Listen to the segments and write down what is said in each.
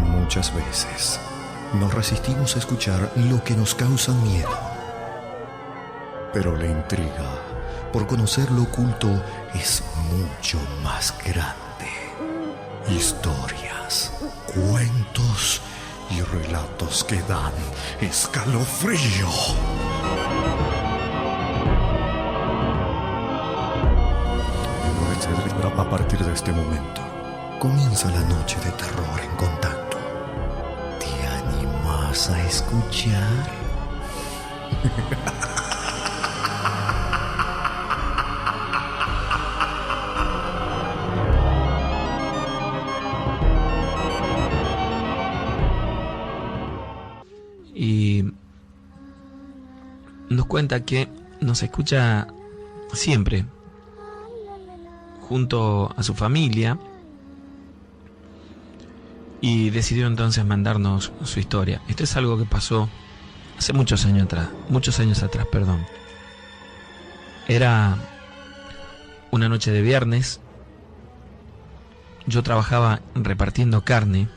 Muchas veces nos resistimos a escuchar lo que nos causa miedo. Pero la intriga por conocer lo oculto es mucho más grande. Historias, cuentos y relatos que dan escalofrío. A partir de este momento comienza la noche de terror en contacto. ¿Te animas a escuchar? Y nos cuenta que nos escucha siempre junto a su familia, y decidió entonces mandarnos su historia. Esto es algo que pasó hace muchos años atrás, perdón. Era una noche de viernes. Yo trabajaba repartiendo carne,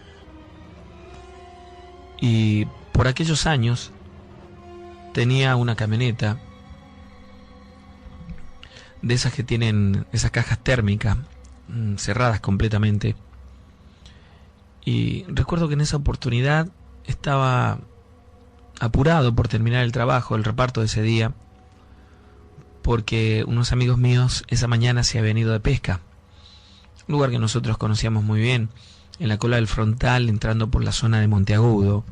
y por aquellos años tenía una camioneta de esas que tienen esas cajas térmicas cerradas completamente. Y recuerdo que en esa oportunidad estaba apurado por terminar el trabajo, el reparto de ese día, porque unos amigos míos esa mañana se habían ido de pesca, un lugar que nosotros conocíamos muy bien, en la cola del Frontal, entrando por la zona de Monteagudo,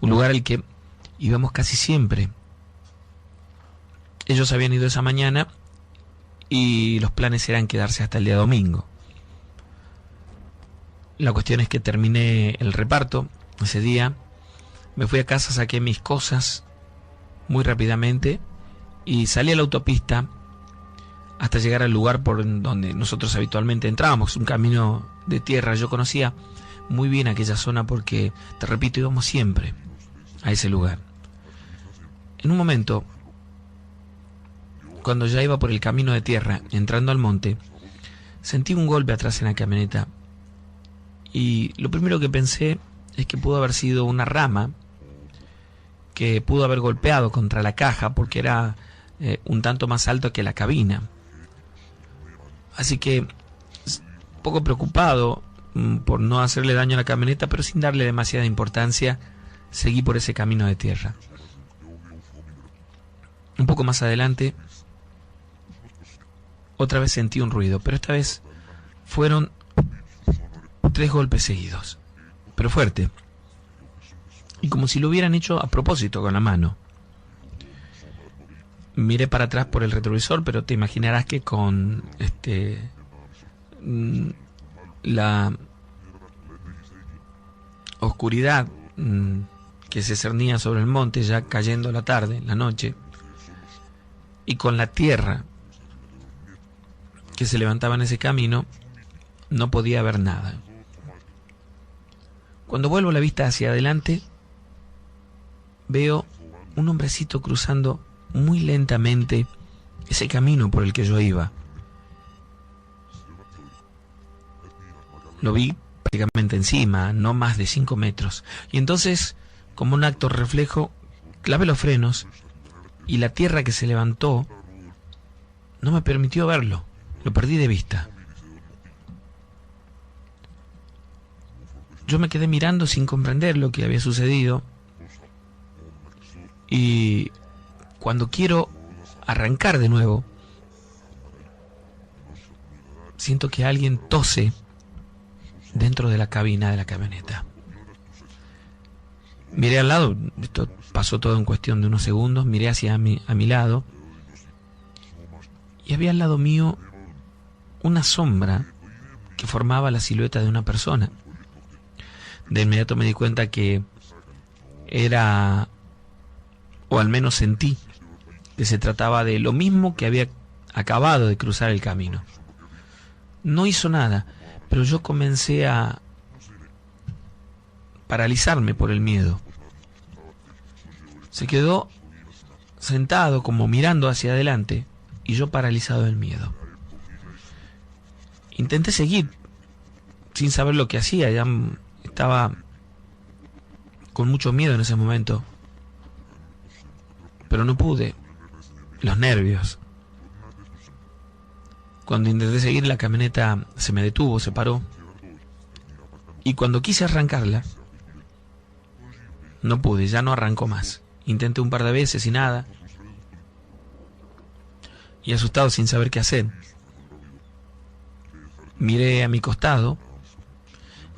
un lugar al que íbamos casi siempre. Ellos habían ido esa mañana y los planes eran quedarse hasta el día domingo. La cuestión es que terminé el reparto ese día, me fui a casa, saqué mis cosas muy rápidamente y salí a la autopista hasta llegar al lugar por donde nosotros habitualmente entrábamos, un camino de tierra. Yo conocía muy bien aquella zona porque, te repito, íbamos siempre a ese lugar. En un momento, cuando ya iba por el camino de tierra, entrando al monte, sentí un golpe atrás en la camioneta. Y lo primero que pensé es que pudo haber sido una rama que pudo haber golpeado contra la caja, porque era un tanto más alto que la cabina. Así que, poco preocupado por no hacerle daño a la camioneta, pero sin darle demasiada importancia, seguí por ese camino de tierra. Un poco más adelante, otra vez sentí un ruido, pero esta vez fueron 3 golpes seguidos, pero fuerte, y como si lo hubieran hecho a propósito con la mano. Miré para atrás por el retrovisor, pero te imaginarás que con la oscuridad que se cernía sobre el monte, ya cayendo la tarde, la noche, y con la tierra que se levantaba en ese camino, no podía ver nada. Cuando vuelvo la vista hacia adelante, veo un hombrecito cruzando muy lentamente ese camino por el que yo iba. Lo vi prácticamente encima, no más de 5 metros. Y entonces, como un acto reflejo, clavé los frenos y la tierra que se levantó no me permitió verlo. Lo perdí de vista. Yo me quedé mirando sin comprender lo que había sucedido. Y cuando quiero arrancar de nuevo, siento que alguien tose dentro de la cabina de la camioneta. Miré al lado, esto pasó todo en cuestión de unos segundos, miré a mi lado, y había al lado mío una sombra que formaba la silueta de una persona. De inmediato me di cuenta que era, o al menos sentí, que se trataba de lo mismo que había acabado de cruzar el camino. No hizo nada, pero yo comencé a paralizarme por el miedo. Se quedó sentado como mirando hacia adelante y yo paralizado del miedo. Intenté seguir sin saber lo que hacía. Ya estaba con mucho miedo en ese momento, pero no pude. Los nervios. Cuando intenté seguir, la camioneta se me detuvo, se paró, y cuando quise arrancarla, no pude, ya no arrancó más. Intenté un par de veces y nada, y asustado sin saber qué hacer, miré a mi costado,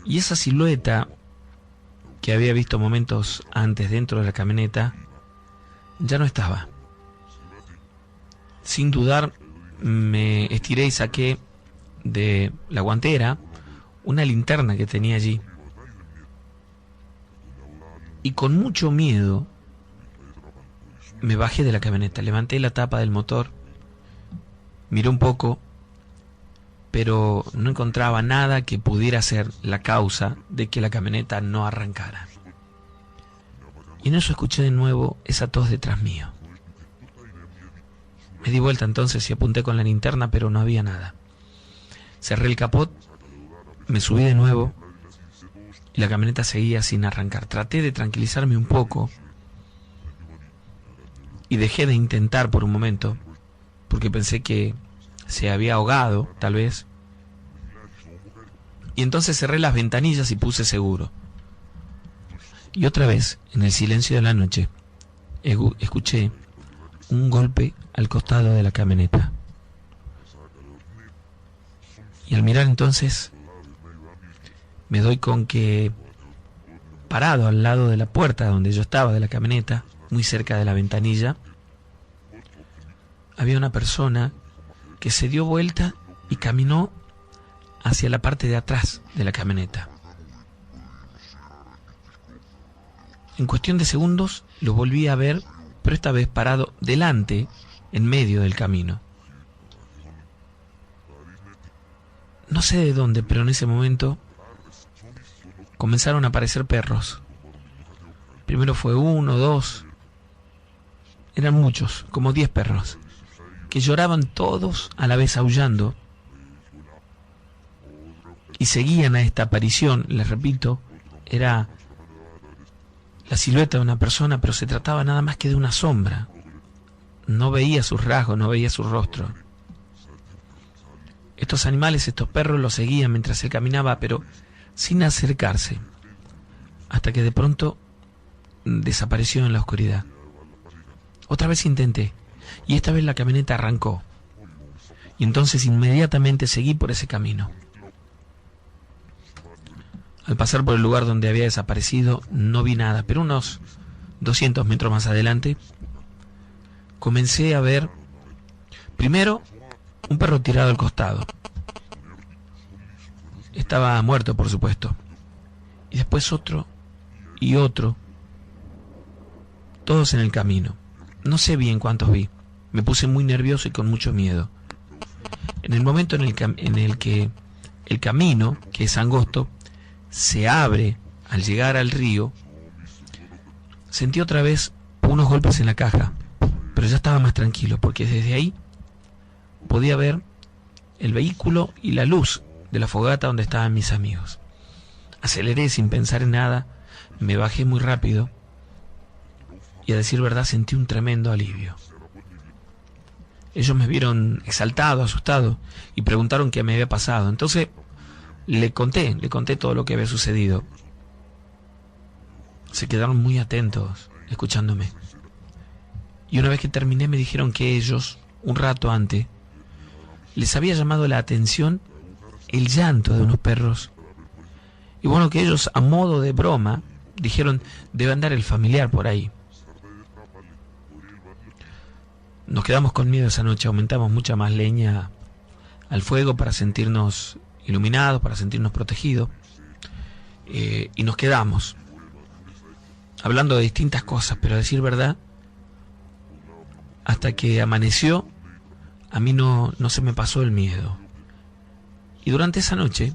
y esa silueta que había visto momentos antes dentro de la camioneta ya no estaba. Sin dudar, me estiré y saqué de la guantera una linterna que tenía allí, y con mucho miedo me bajé de la camioneta, levanté la tapa del motor, miré un poco, pero no encontraba nada que pudiera ser la causa de que la camioneta no arrancara. Y en eso escuché de nuevo esa tos detrás mío. Me di vuelta entonces y apunté con la linterna, pero no había nada. Cerré el capot, me subí de nuevo y la camioneta seguía sin arrancar. Traté de tranquilizarme un poco y dejé de intentar por un momento, porque pensé que se había ahogado, tal vez. Y entonces cerré las ventanillas y puse seguro. Y otra vez, en el silencio de la noche, escuché un golpe al costado de la camioneta. Y al mirar entonces, me doy con que, parado al lado de la puerta donde yo estaba de la camioneta, muy cerca de la ventanilla, había una persona que se dio vuelta y caminó hacia la parte de atrás de la camioneta. En cuestión de segundos lo volví a ver, pero esta vez parado delante, en medio del camino. No sé de dónde, pero en ese momento comenzaron a aparecer perros. Primero fue 1, 2, eran muchos, como 10 perros, que lloraban todos a la vez aullando, y seguían a esta aparición. Les repito, era la silueta de una persona, pero se trataba nada más que de una sombra. No veía sus rasgos, no veía su rostro. Estos animales, estos perros, lo seguían mientras él caminaba, pero sin acercarse, hasta que de pronto desapareció en la oscuridad. Otra vez intenté, y esta vez la camioneta arrancó, y entonces inmediatamente seguí por ese camino. Al pasar por el lugar donde había desaparecido, no vi nada, pero unos 200 metros más adelante, comencé a ver, primero, un perro tirado al costado. Estaba muerto, por supuesto. Y después otro, y otro, todos en el camino. No sé bien cuántos vi. Me puse muy nervioso y con mucho miedo. En el momento en el que el camino, que es angosto, se abre al llegar al río, sentí otra vez unos golpes en la caja, pero ya estaba más tranquilo, porque desde ahí podía ver el vehículo y la luz de la fogata donde estaban mis amigos. Aceleré sin pensar en nada, me bajé muy rápido y, a decir verdad, sentí un tremendo alivio. Ellos me vieron exaltado, asustado, y preguntaron qué me había pasado. Entonces le conté todo lo que había sucedido. Se quedaron muy atentos, escuchándome. Y una vez que terminé me dijeron que ellos, un rato antes, les había llamado la atención el llanto de unos perros. Y bueno, que ellos, a modo de broma, dijeron, debe andar el familiar por ahí. Nos quedamos con miedo esa noche, aumentamos mucha más leña al fuego para sentirnos iluminados, para sentirnos protegidos, y nos quedamos hablando de distintas cosas, pero a decir verdad, hasta que amaneció, a mí no se me pasó el miedo. Y durante esa noche,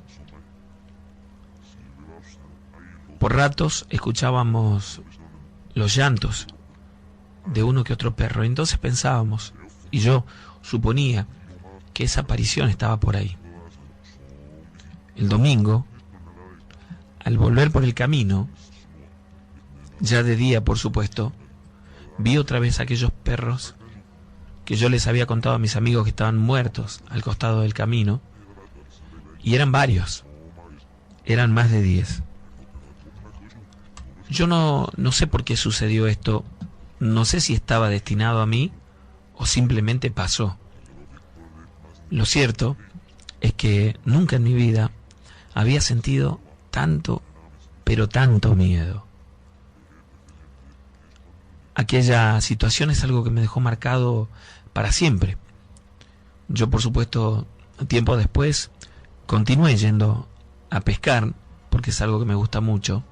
por ratos, escuchábamos los llantos de uno que otro perro. Entonces pensábamos, y yo suponía, que esa aparición estaba por ahí. El domingo, al volver por el camino, ya de día por supuesto, vi otra vez aquellos perros que yo les había contado a mis amigos que estaban muertos al costado del camino, y eran varios, eran más de 10. Yo no sé por qué sucedió esto, no sé si estaba destinado a mí o simplemente pasó. Lo cierto es que nunca en mi vida había sentido tanto, pero tanto miedo. Aquella situación es algo que me dejó marcado para siempre. Yo, por supuesto, tiempo después continué yendo a pescar, porque es algo que me gusta mucho,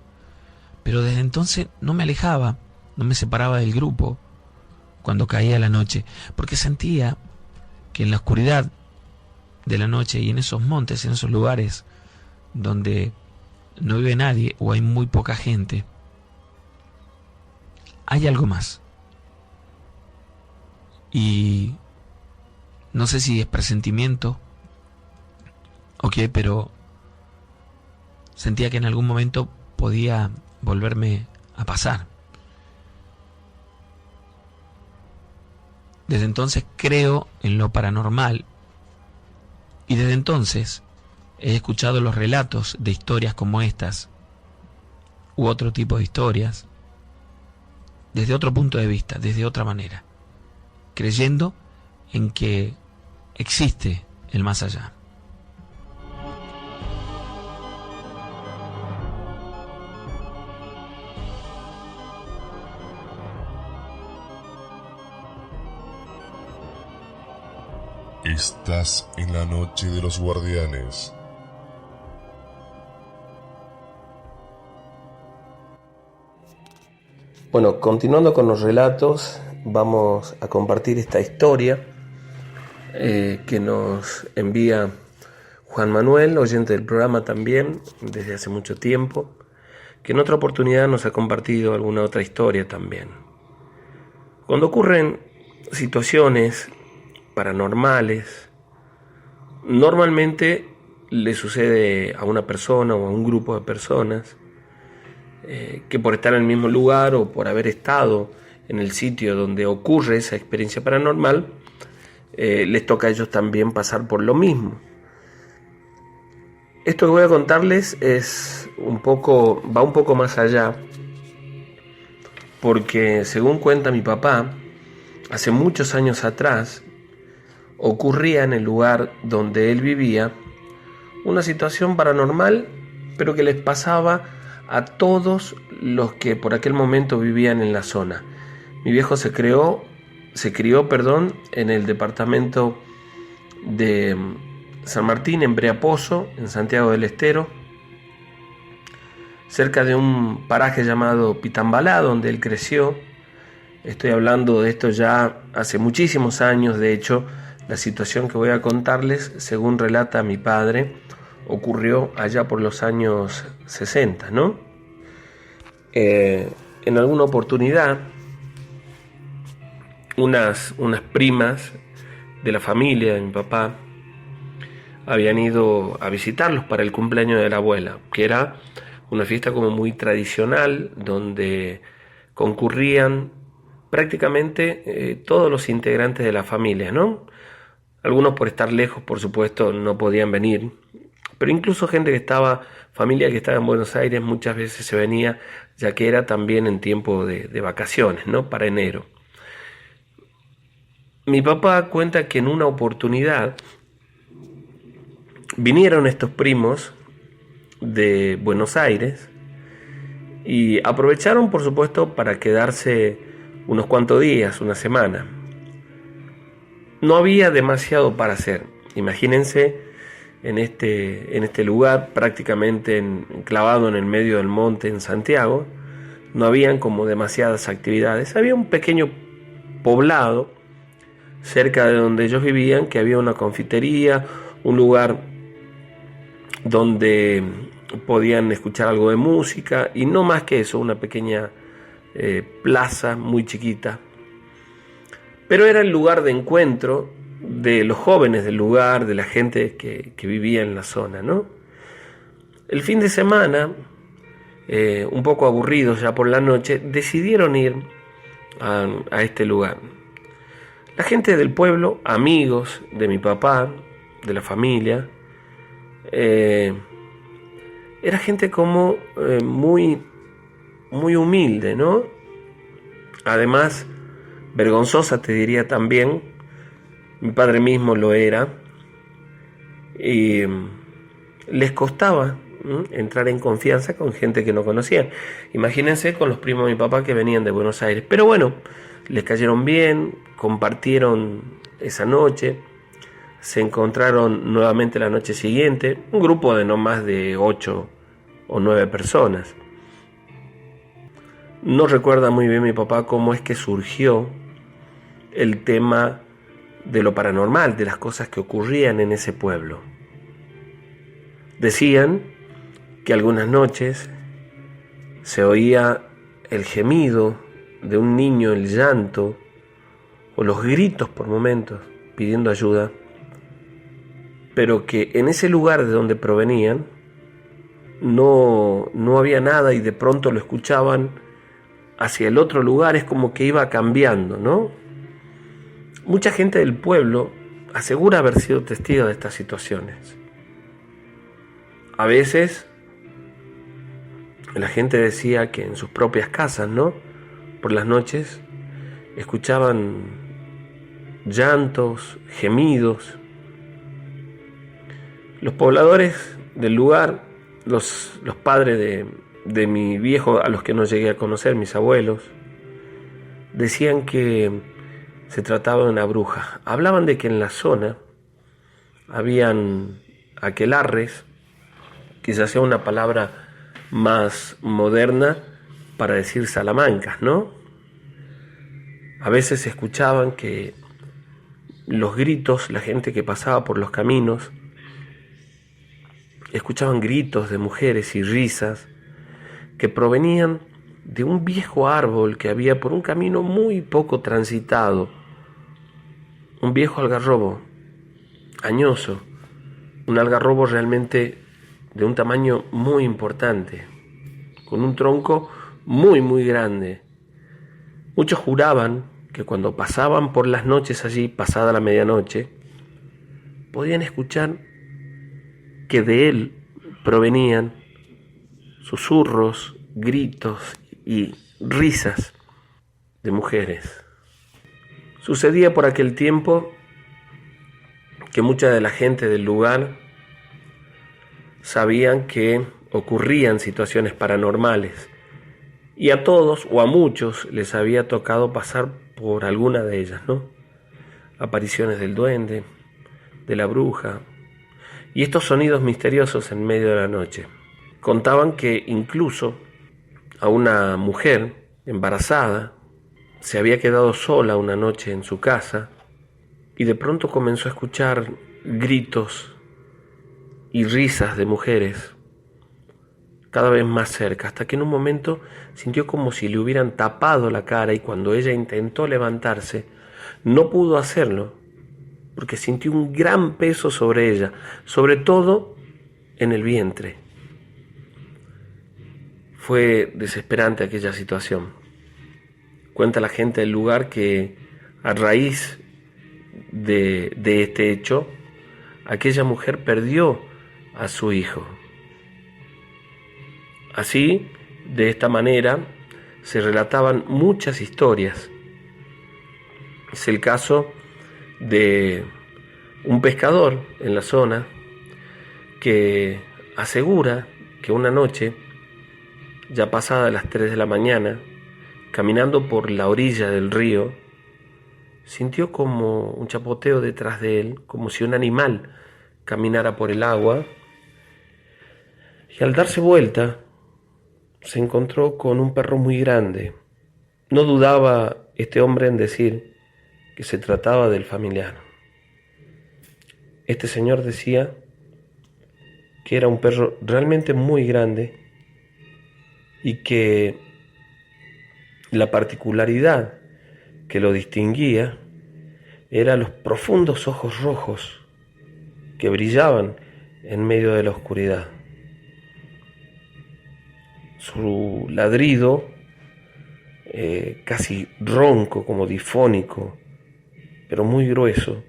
pero desde entonces no me alejaba, no me separaba del grupo cuando caía la noche, porque sentía que en la oscuridad de la noche y en esos montes, en esos lugares donde no vive nadie o hay muy poca gente, hay algo más. Y no sé si es presentimiento o qué, pero sentía que en algún momento podía volverme a pasar. Desde entonces creo en lo paranormal, y desde entonces he escuchado los relatos de historias como estas u otro tipo de historias desde otro punto de vista, desde otra manera, creyendo en que existe el más allá. Estás en la noche de los guardianes. Bueno, continuando con los relatos, vamos a compartir esta historia que nos envía Juan Manuel, oyente del programa también, desde hace mucho tiempo, que en otra oportunidad nos ha compartido alguna otra historia también. Cuando ocurren situaciones paranormales, normalmente le sucede a una persona o a un grupo de personas que por estar en el mismo lugar o por haber estado en el sitio donde ocurre esa experiencia paranormal, les toca a ellos también pasar por lo mismo. Esto que voy a contarles va un poco más allá, porque según cuenta mi papá, hace muchos años atrás, ocurría en el lugar donde él vivía una situación paranormal, pero que les pasaba a todos los que por aquel momento vivían en la zona. Mi viejo se crió, en el departamento de San Martín, en Breaposo, en Santiago del Estero, cerca de un paraje llamado Pitambalá, donde él creció. Estoy hablando de esto ya hace muchísimos años. De hecho, la situación que voy a contarles, según relata mi padre, ocurrió allá por los años 60, ¿no? En alguna oportunidad, unas primas de la familia de mi papá habían ido a visitarlos para el cumpleaños de la abuela, que era una fiesta como muy tradicional, donde concurrían prácticamente todos los integrantes de la familia, ¿no? Algunos por estar lejos, por supuesto, no podían venir, pero incluso familia que estaba en Buenos Aires, muchas veces se venía, ya que era también en tiempo de vacaciones, ¿no? Para enero. Mi papá cuenta que en una oportunidad vinieron estos primos de Buenos Aires y aprovecharon, por supuesto, para quedarse unos cuantos días, una semana. No había demasiado para hacer. Imagínense en este lugar, prácticamente enclavado en el medio del monte en Santiago, no habían como demasiadas actividades. Había un pequeño poblado cerca de donde ellos vivían, que había una confitería, un lugar donde podían escuchar algo de música y no más que eso, una pequeña plaza muy chiquita. Pero era el lugar de encuentro de los jóvenes del lugar, de la gente que vivía en la zona, ¿no? El fin de semana un poco aburridos ya por la noche, decidieron ir a este lugar. La gente del pueblo, amigos de mi papá, de la familia, era gente como muy humilde, ¿no? Además, vergonzosa te diría también. Mi padre mismo lo era. Y les costaba entrar en confianza con gente que no conocían. Imagínense con los primos de mi papá que venían de Buenos Aires. Pero bueno, les cayeron bien, compartieron esa noche, se encontraron nuevamente la noche siguiente, un grupo de no más de 8 o 9 personas. No recuerda muy bien mi papá cómo es que surgió el tema de lo paranormal, de las cosas que ocurrían en ese pueblo. Decían que algunas noches se oía el gemido de un niño, el llanto o los gritos por momentos pidiendo ayuda, pero que en ese lugar de donde provenían no había nada y de pronto lo escuchaban hacia el otro lugar. Es como que iba cambiando, ¿no? Mucha gente del pueblo asegura haber sido testigo de estas situaciones. A veces la gente decía que en sus propias casas, ¿no?, por las noches escuchaban llantos, gemidos. Los pobladores del lugar, los padres de mi viejo, a los que no llegué a conocer, mis abuelos, decían que se trataba de una bruja. Hablaban de que en la zona habían aquelarres, quizás sea una palabra más moderna para decir salamancas, ¿no? A veces se escuchaban que los gritos, la gente que pasaba por los caminos, escuchaban gritos de mujeres y risas que provenían de un viejo árbol que había por un camino muy poco transitado, un viejo algarrobo, añoso, un algarrobo realmente de un tamaño muy importante, con un tronco muy grande. Muchos juraban que cuando pasaban por las noches allí, pasada la medianoche, podían escuchar que de él provenían susurros, gritos y risas de mujeres. Sucedía por aquel tiempo que mucha de la gente del lugar sabían que ocurrían situaciones paranormales y a todos o a muchos les había tocado pasar por alguna de ellas, ¿no? Apariciones del duende, de la bruja y estos sonidos misteriosos en medio de la noche. Contaban que incluso a una mujer embarazada se había quedado sola una noche en su casa y de pronto comenzó a escuchar gritos y risas de mujeres cada vez más cerca, hasta que en un momento sintió como si le hubieran tapado la cara, y cuando ella intentó levantarse no pudo hacerlo porque sintió un gran peso sobre ella, sobre todo en el vientre. Fue desesperante aquella situación. Cuenta la gente del lugar que a raíz de este hecho, aquella mujer perdió a su hijo. Así, de esta manera, se relataban muchas historias. Es el caso de un pescador en la zona que asegura que una noche, ya pasada las 3 de la mañana, caminando por la orilla del río, sintió como un chapoteo detrás de él, como si un animal caminara por el agua, y al darse vuelta se encontró con un perro muy grande. No dudaba este hombre en decir que se trataba del familiar. Este señor decía que era un perro realmente muy grande y que la particularidad que lo distinguía eran los profundos ojos rojos que brillaban en medio de la oscuridad. su ladrido, casi ronco, como difónico, pero muy grueso,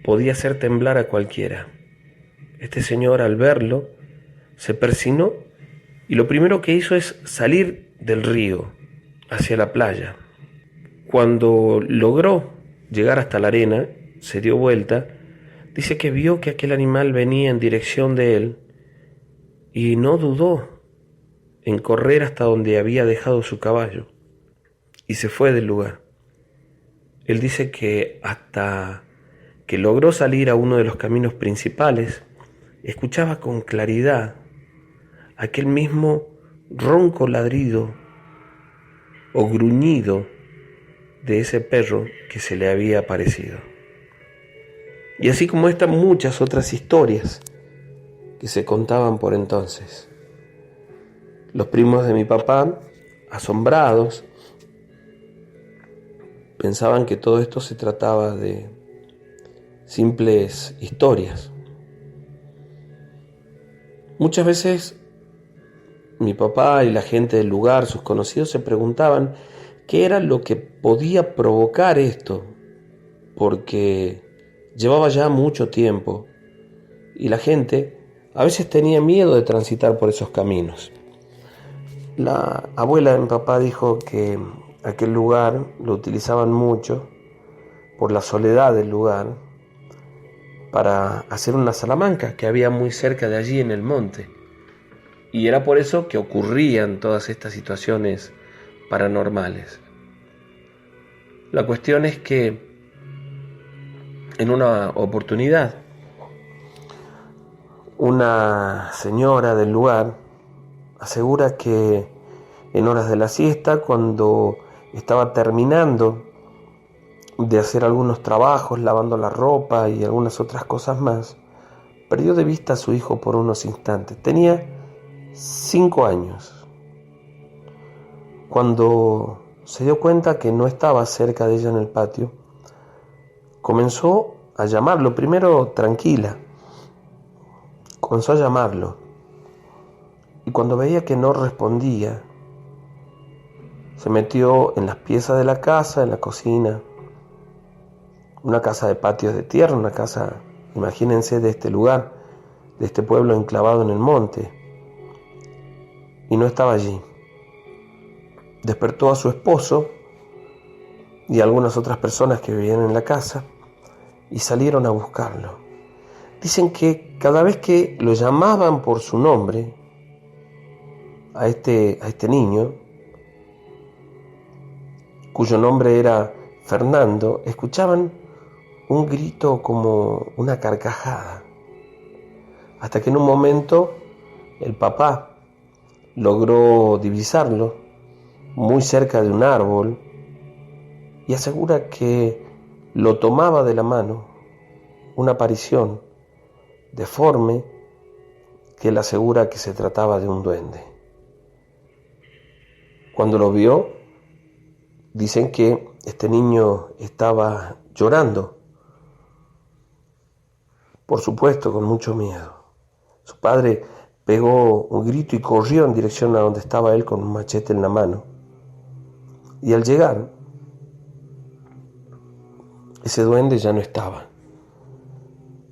podía hacer temblar a cualquiera. Este señor, al verlo, se persinó y lo primero que hizo es salir del río hacia la playa. Cuando logró llegar hasta la arena, se dio vuelta, dice que vio que aquel animal venía en dirección de él y no dudó en correr hasta donde había dejado su caballo y se fue del lugar. Él dice que hasta que logró salir a uno de los caminos principales, escuchaba con claridad aquel mismo ronco ladrido o gruñido de ese perro que se le había aparecido. Y así como estas, muchas otras historias que se contaban por entonces. Los primos de mi papá, asombrados, pensaban que todo esto se trataba de simples historias. Muchas veces mi papá y la gente del lugar, sus conocidos, se preguntaban qué era lo que podía provocar esto, porque llevaba ya mucho tiempo y la gente a veces tenía miedo de transitar por esos caminos. La abuela de mi papá dijo que aquel lugar lo utilizaban mucho por la soledad del lugar para hacer una salamanca que había muy cerca de allí en el monte. Y era por eso que ocurrían todas estas situaciones paranormales. La cuestión es que en una oportunidad, una señora del lugar asegura que en horas de la siesta, cuando estaba terminando de hacer algunos trabajos, lavando la ropa y algunas otras cosas más, perdió de vista a su hijo por unos instantes. Tenía 5 años. Cuando se dio cuenta que no estaba cerca de ella en el patio, comenzó a llamarlo, primero tranquila, comenzó a llamarlo, y cuando veía que no respondía, se metió en las piezas de la casa, en la cocina, una casa de patios de tierra, una casa, imagínense, de este lugar, de este pueblo enclavado en el monte, y no estaba allí. Despertó a su esposo y a algunas otras personas que vivían en la casa y salieron a buscarlo. Dicen que cada vez que lo llamaban por su nombre a este niño, cuyo nombre era Fernando, escuchaban un grito como una carcajada, hasta que en un momento el papá logró divisarlo muy cerca de un árbol y asegura que lo tomaba de la mano una aparición deforme que él asegura que se trataba de un duende. Cuando lo vio, dicen que este niño estaba llorando, por supuesto con mucho miedo. Su padre pegó un grito y corrió en dirección a donde estaba él con un machete en la mano. Y al llegar, ese duende ya no estaba.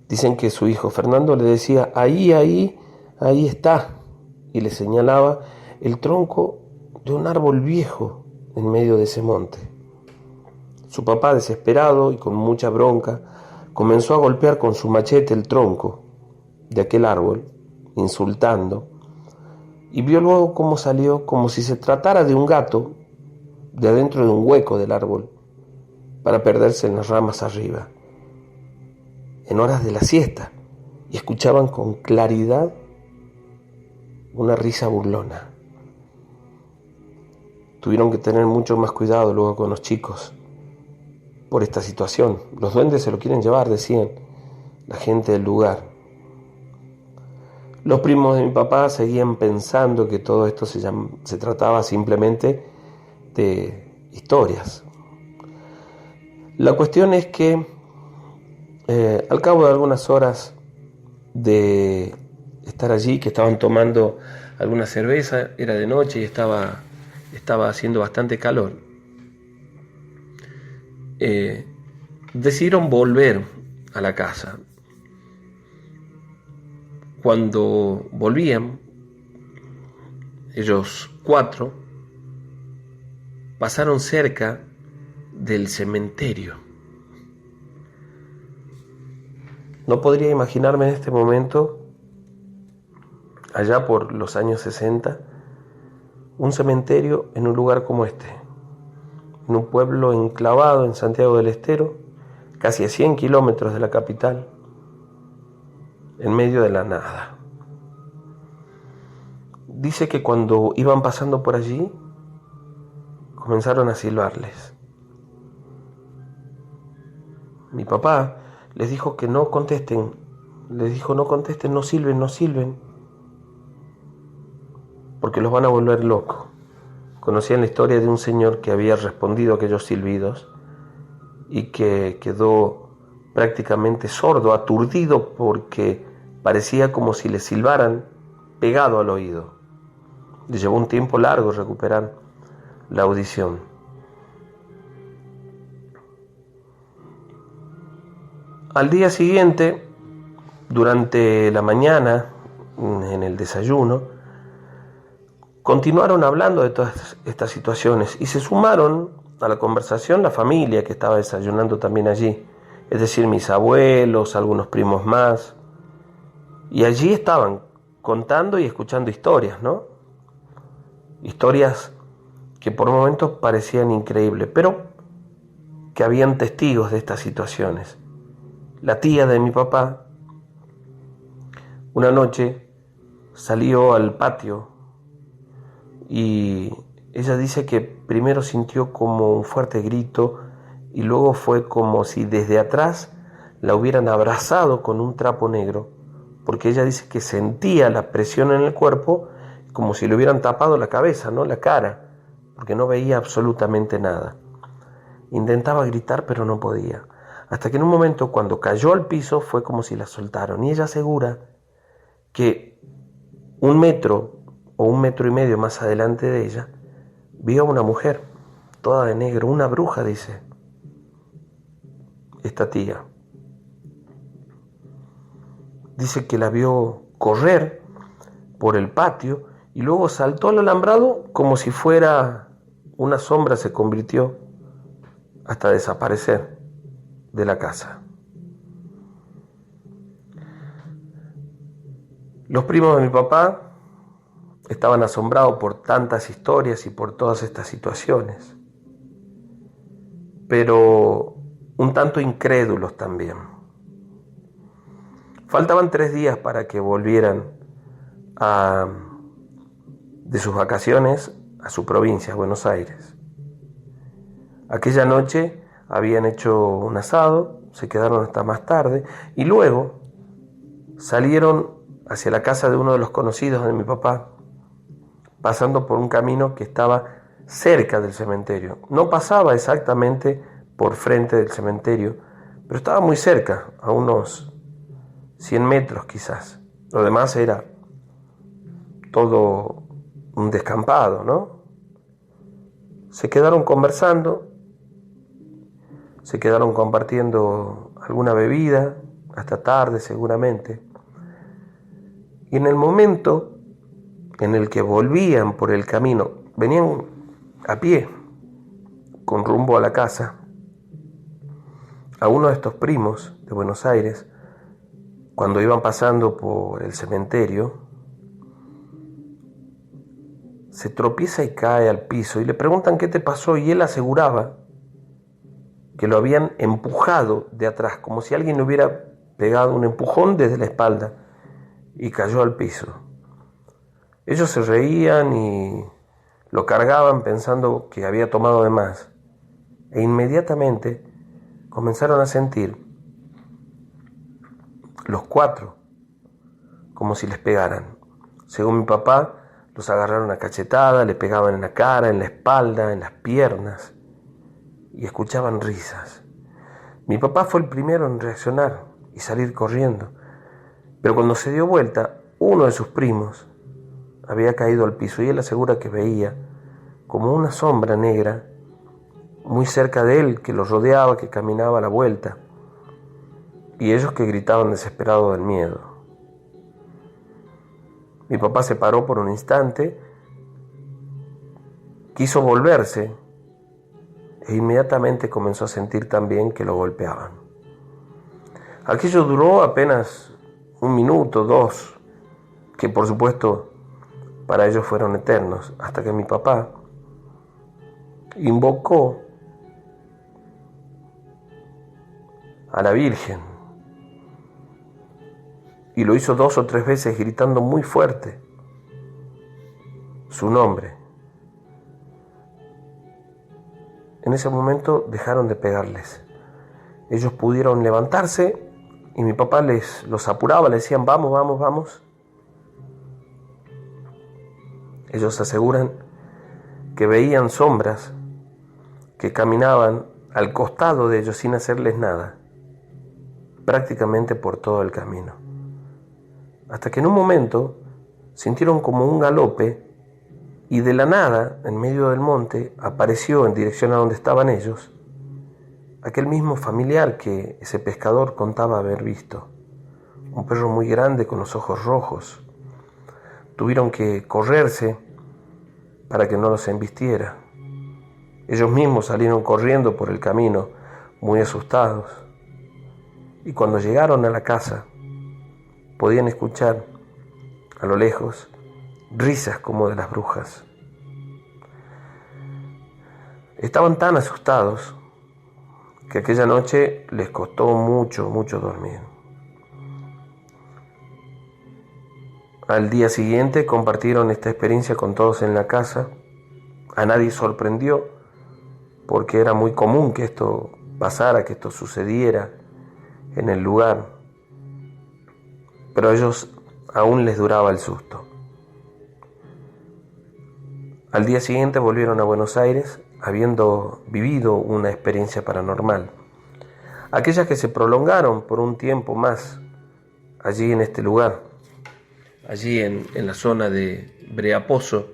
Dicen que su hijo Fernando le decía, ahí está, y le señalaba el tronco de un árbol viejo en medio de ese monte. Su papá, desesperado y con mucha bronca, comenzó a golpear con su machete el tronco de aquel árbol, insultando, y vio luego cómo salió, como si se tratara de un gato, de adentro de un hueco del árbol, para perderse en las ramas arriba, en horas de la siesta, y escuchaban con claridad una risa burlona. Tuvieron que tener mucho más cuidado luego con los chicos por esta situación. Los duendes se lo quieren llevar, decían la gente del lugar. Los primos de mi papá seguían pensando que todo esto se trataba simplemente de historias. La cuestión es que al cabo de algunas horas de estar allí, que estaban tomando alguna cerveza, era de noche y estaba haciendo bastante calor. Decidieron volver a la casa. Cuando volvían, ellos 4 pasaron cerca del cementerio. No podría imaginarme en este momento, allá por los años 60, un cementerio en un lugar como este, en un pueblo enclavado en Santiago del Estero, casi a 100 kilómetros de la capital, en medio de la nada. Dice que cuando iban pasando por allí, comenzaron a silbarles. Mi papá les dijo que no contesten, no silben, porque los van a volver locos. Conocían la historia de un señor que había respondido a aquellos silbidos y que quedó prácticamente sordo, aturdido, porque parecía como si le silbaran pegado al oído. Le llevó un tiempo largo recuperar la audición. Al día siguiente, durante la mañana, en el desayuno, continuaron hablando de todas estas situaciones y se sumaron a la conversación la familia que estaba desayunando también allí, es decir, mis abuelos, algunos primos más, y allí estaban contando y escuchando historias, ¿no? Historias que por momentos parecían increíbles, pero que habían testigos de estas situaciones. La tía de mi papá, una noche salió al patio y ella dice que primero sintió como un fuerte grito y luego fue como si desde atrás la hubieran abrazado con un trapo negro, porque ella dice que sentía la presión en el cuerpo como si le hubieran tapado la cabeza, ¿no? La cara, porque no veía absolutamente nada. Intentaba gritar pero no podía, hasta que en un momento cuando cayó al piso fue como si la soltaron, y ella asegura que 1 metro o 1,5 metros más adelante de ella vio a una mujer toda de negro, una bruja, dice esta tía. Dice que la vio correr por el patio y luego saltó al alambrado como si fuera una sombra, se convirtió hasta desaparecer de la casa. Los primos de mi papá estaban asombrados por tantas historias y por todas estas situaciones, pero un tanto incrédulos también. Faltaban 3 días para que volvieran de sus vacaciones a su provincia, Buenos Aires. Aquella noche habían hecho un asado, se quedaron hasta más tarde y luego salieron hacia la casa de uno de los conocidos de mi papá, pasando por un camino que estaba cerca del cementerio. No pasaba exactamente por frente del cementerio, pero estaba muy cerca, a unos 100 metros quizás. Lo demás era todo un descampado, ¿no? Se quedaron conversando, se quedaron compartiendo alguna bebida, hasta tarde seguramente. Y en el momento en el que volvían por el camino, venían a pie, con rumbo a la casa, a uno de estos primos de Buenos Aires, cuando iban pasando por el cementerio, se tropieza y cae al piso y le preguntan qué te pasó, y él aseguraba que lo habían empujado de atrás, como si alguien le hubiera pegado un empujón desde la espalda, y cayó al piso. Ellos se reían y lo cargaban pensando que había tomado de más, e inmediatamente comenzaron a sentir los 4 como si les pegaran. Según mi papá, los agarraron a cachetadas, le pegaban en la cara, en la espalda, en las piernas, y escuchaban risas. Mi papá fue el primero en reaccionar y salir corriendo, pero cuando se dio vuelta, uno de sus primos había caído al piso y él asegura que veía como una sombra negra muy cerca de él, que lo rodeaba, que caminaba a la vuelta, y ellos que gritaban desesperados del miedo. Mi papá se paró por un instante, quiso volverse e inmediatamente comenzó a sentir también que lo golpeaban. Aquello duró apenas 1 minuto, 2, que por supuesto para ellos fueron eternos, hasta que mi papá invocó a la Virgen y lo hizo 2 o 3 veces gritando muy fuerte su nombre. En ese momento dejaron de pegarles. Ellos pudieron levantarse y mi papá los apuraba, le decían vamos, vamos, vamos. Ellos aseguran que veían sombras que caminaban al costado de ellos sin hacerles nada, prácticamente por todo el camino. Hasta que en un momento sintieron como un galope y de la nada, en medio del monte, apareció en dirección a donde estaban ellos aquel mismo familiar que ese pescador contaba haber visto. Un perro muy grande con los ojos rojos. Tuvieron que correrse para que no los embistiera. Ellos mismos salieron corriendo por el camino, muy asustados. Y cuando llegaron a la casa, podían escuchar a lo lejos risas como de las brujas. Estaban tan asustados que aquella noche les costó mucho, mucho dormir. Al día siguiente compartieron esta experiencia con todos en la casa. A nadie sorprendió, porque era muy común que esto pasara, que esto sucediera en el lugar. Pero a ellos aún les duraba el susto. Al día siguiente volvieron a Buenos Aires, habiendo vivido una experiencia paranormal. Aquellas que se prolongaron por un tiempo más allí en este lugar, allí en la zona de Breaposo,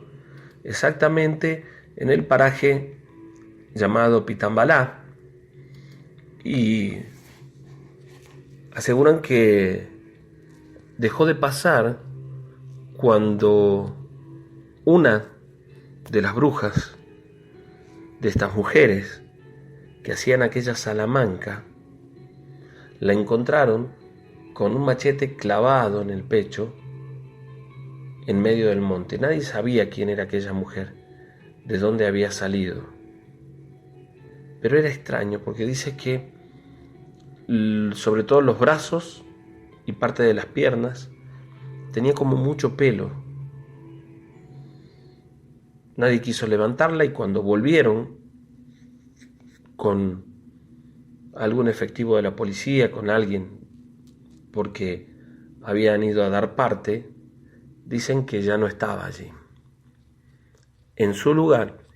exactamente en el paraje llamado Pitambalá, y aseguran que dejó de pasar cuando una de las brujas, de estas mujeres que hacían aquella salamanca, la encontraron con un machete clavado en el pecho en medio del monte. Nadie sabía quién era aquella mujer, de dónde había salido. Pero era extraño porque dice que sobre todo los brazos y parte de las piernas tenía como mucho pelo. Nadie quiso levantarla y cuando volvieron con algún efectivo de la policía, con alguien, porque habían ido a dar parte, dicen que ya no estaba allí. En su lugar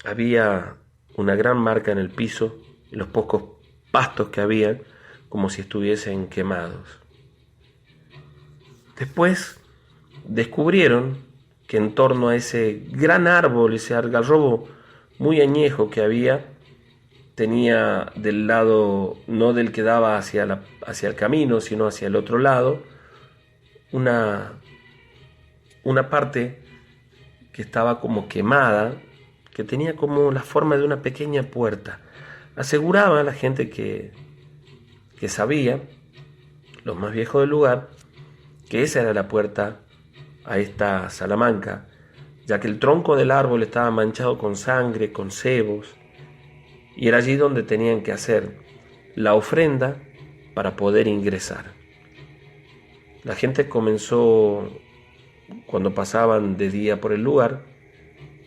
había una gran marca en el piso y los pocos pastos que había como si estuviesen quemados. Después descubrieron que en torno a ese gran árbol, ese algarrobo muy añejo que había, tenía del lado, no del que daba hacia el camino, sino hacia el otro lado, una parte que estaba como quemada, que tenía como la forma de una pequeña puerta. Aseguraba la gente que sabía, los más viejos del lugar, que esa era la puerta a esta salamanca, ya que el tronco del árbol estaba manchado con sangre, con sebos, y era allí donde tenían que hacer la ofrenda para poder ingresar. La gente comenzó, cuando pasaban de día por el lugar,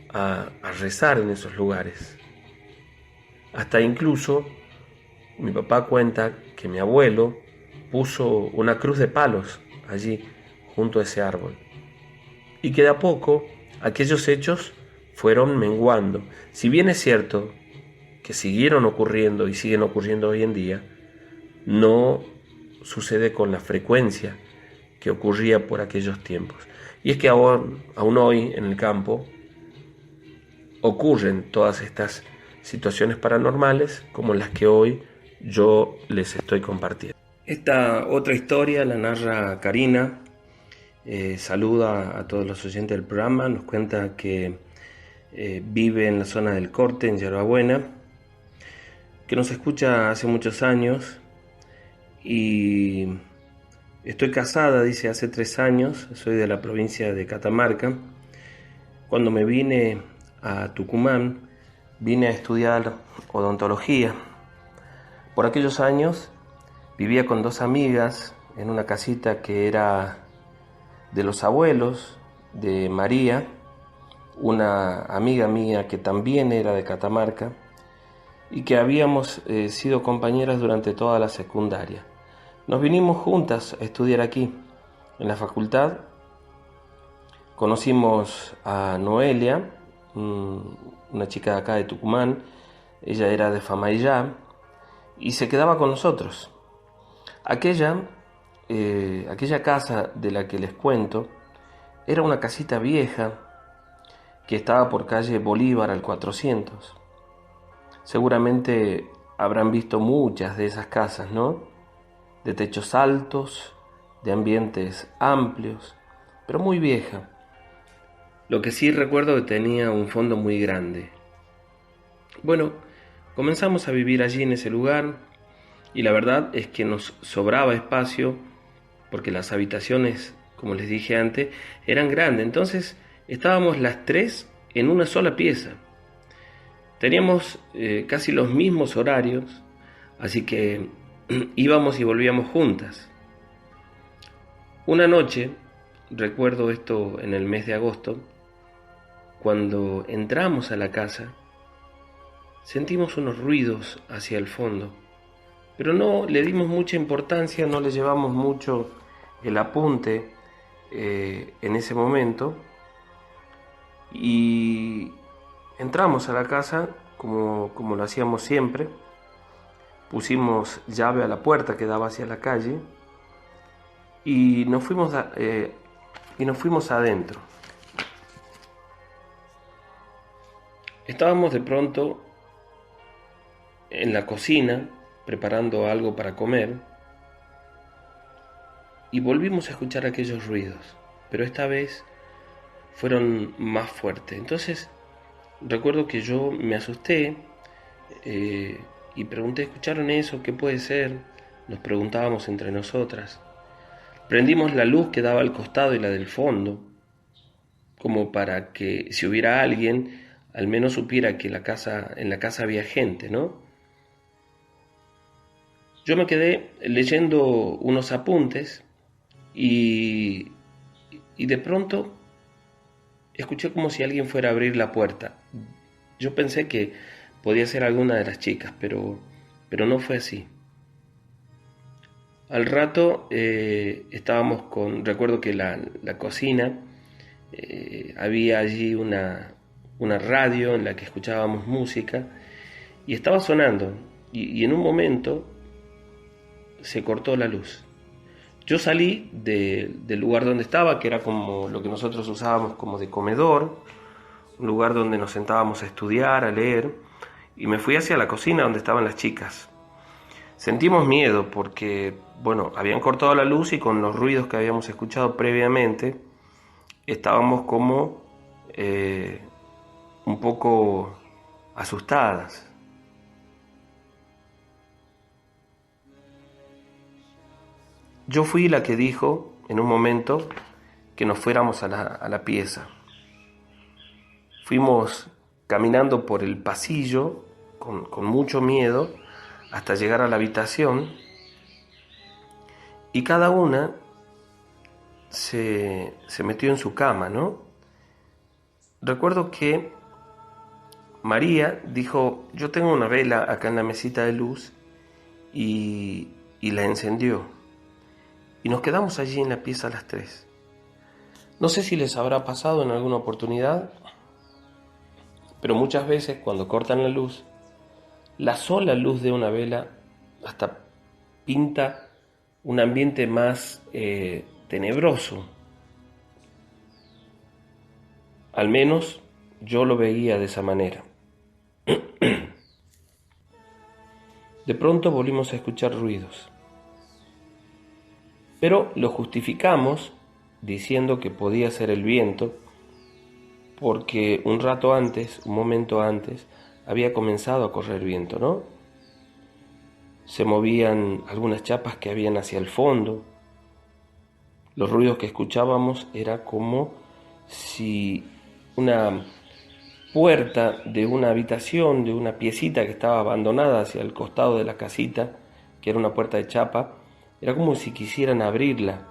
a rezar en esos lugares. Hasta incluso mi papá cuenta que mi abuelo puso una cruz de palos allí junto a ese árbol, y que de a poco aquellos hechos fueron menguando. Si bien es cierto que siguieron ocurriendo y siguen ocurriendo hoy en día, no sucede con la frecuencia que ocurría por aquellos tiempos. Y es que aún hoy en el campo ocurren todas estas situaciones paranormales como las que hoy yo les estoy compartiendo. Esta otra historia la narra Karina. Saluda a todos los oyentes del programa. Nos cuenta que vive en la zona del Corte, en Yerbabuena, que nos escucha hace muchos años. Y estoy casada, dice, hace 3 años. Soy de la provincia de Catamarca. Cuando me vine a Tucumán, vine a estudiar odontología. Por aquellos años vivía con 2 amigas en una casita que era de los abuelos de María, una amiga mía que también era de Catamarca y que habíamos sido compañeras durante toda la secundaria. Nos vinimos juntas a estudiar aquí, en la facultad. Conocimos a Noelia, una chica de acá de Tucumán. Ella era de Famaillá y se quedaba con nosotros. Aquella casa de la que les cuento era una casita vieja que estaba por calle Bolívar al 400. Seguramente habrán visto muchas de esas casas, ¿no? De techos altos, de ambientes amplios, pero muy vieja. Lo que sí recuerdo que tenía un fondo muy grande. Bueno, comenzamos a vivir allí en ese lugar y la verdad es que nos sobraba espacio porque las habitaciones, como les dije antes, eran grandes. Entonces estábamos las 3 en una sola pieza. Teníamos casi los mismos horarios, así que íbamos y volvíamos juntas. Una noche, recuerdo esto en el mes de agosto, cuando entramos a la casa, sentimos unos ruidos hacia el fondo, pero no le dimos mucha importancia, no le llevamos mucho el apunte en ese momento, y entramos a la casa como lo hacíamos siempre. Pusimos llave a la puerta que daba hacia la calle y nos fuimos adentro. Estábamos de pronto en la cocina preparando algo para comer y volvimos a escuchar aquellos ruidos, pero esta vez fueron más fuertes. Entonces recuerdo que yo me asusté y pregunté, ¿escucharon eso? ¿Qué puede ser? Nos preguntábamos entre nosotras. Prendimos la luz que daba al costado y la del fondo, como para que si hubiera alguien, al menos supiera que en la casa había gente, ¿no? Yo me quedé leyendo unos apuntes y de pronto escuché como si alguien fuera a abrir la puerta. Yo pensé que podía ser alguna de las chicas, pero no fue así. Al rato estábamos recuerdo que la cocina, había allí una radio en la que escuchábamos música y estaba sonando y en un momento se cortó la luz. Yo salí del lugar donde estaba, que era como lo que nosotros usábamos como de comedor, un lugar donde nos sentábamos a estudiar, a leer, y me fui hacia la cocina donde estaban las chicas. Sentimos miedo porque, habían cortado la luz y con los ruidos que habíamos escuchado previamente, estábamos como un poco asustadas. Yo fui la que dijo en un momento que nos fuéramos a la pieza. Fuimos caminando por el pasillo con mucho miedo hasta llegar a la habitación y cada una se metió en su cama, ¿no? Recuerdo que María dijo, yo tengo una vela acá en la mesita de luz y la encendió. Y nos quedamos allí en la pieza las 3. No sé si les habrá pasado en alguna oportunidad, pero muchas veces cuando cortan la luz, la sola luz de una vela hasta pinta un ambiente más tenebroso. Al menos yo lo veía de esa manera. De pronto volvimos a escuchar ruidos, pero lo justificamos diciendo que podía ser el viento, porque un momento antes, había comenzado a correr viento, ¿no? Se movían algunas chapas que habían hacia el fondo. Los ruidos que escuchábamos era como si una puerta de una habitación, de una piecita que estaba abandonada hacia el costado de la casita, que era una puerta de chapa, era como si quisieran abrirla,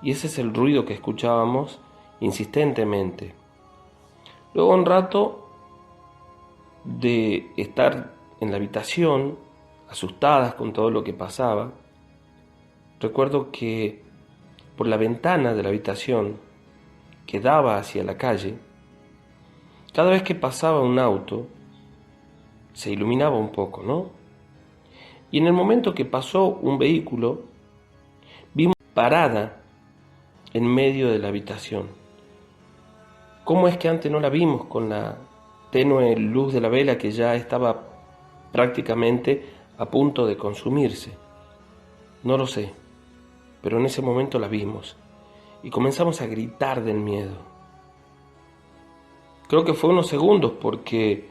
y ese es el ruido que escuchábamos insistentemente. Luego un rato de estar en la habitación, asustadas con todo lo que pasaba, recuerdo que por la ventana de la habitación que daba hacia la calle, cada vez que pasaba un auto, se iluminaba un poco, ¿no? Y en el momento que pasó un vehículo, vimos parada en medio de la habitación. ¿Cómo es que antes no la vimos con la tenue luz de la vela que ya estaba prácticamente a punto de consumirse? No lo sé, pero en ese momento la vimos y comenzamos a gritar del miedo. Creo que fue unos segundos porque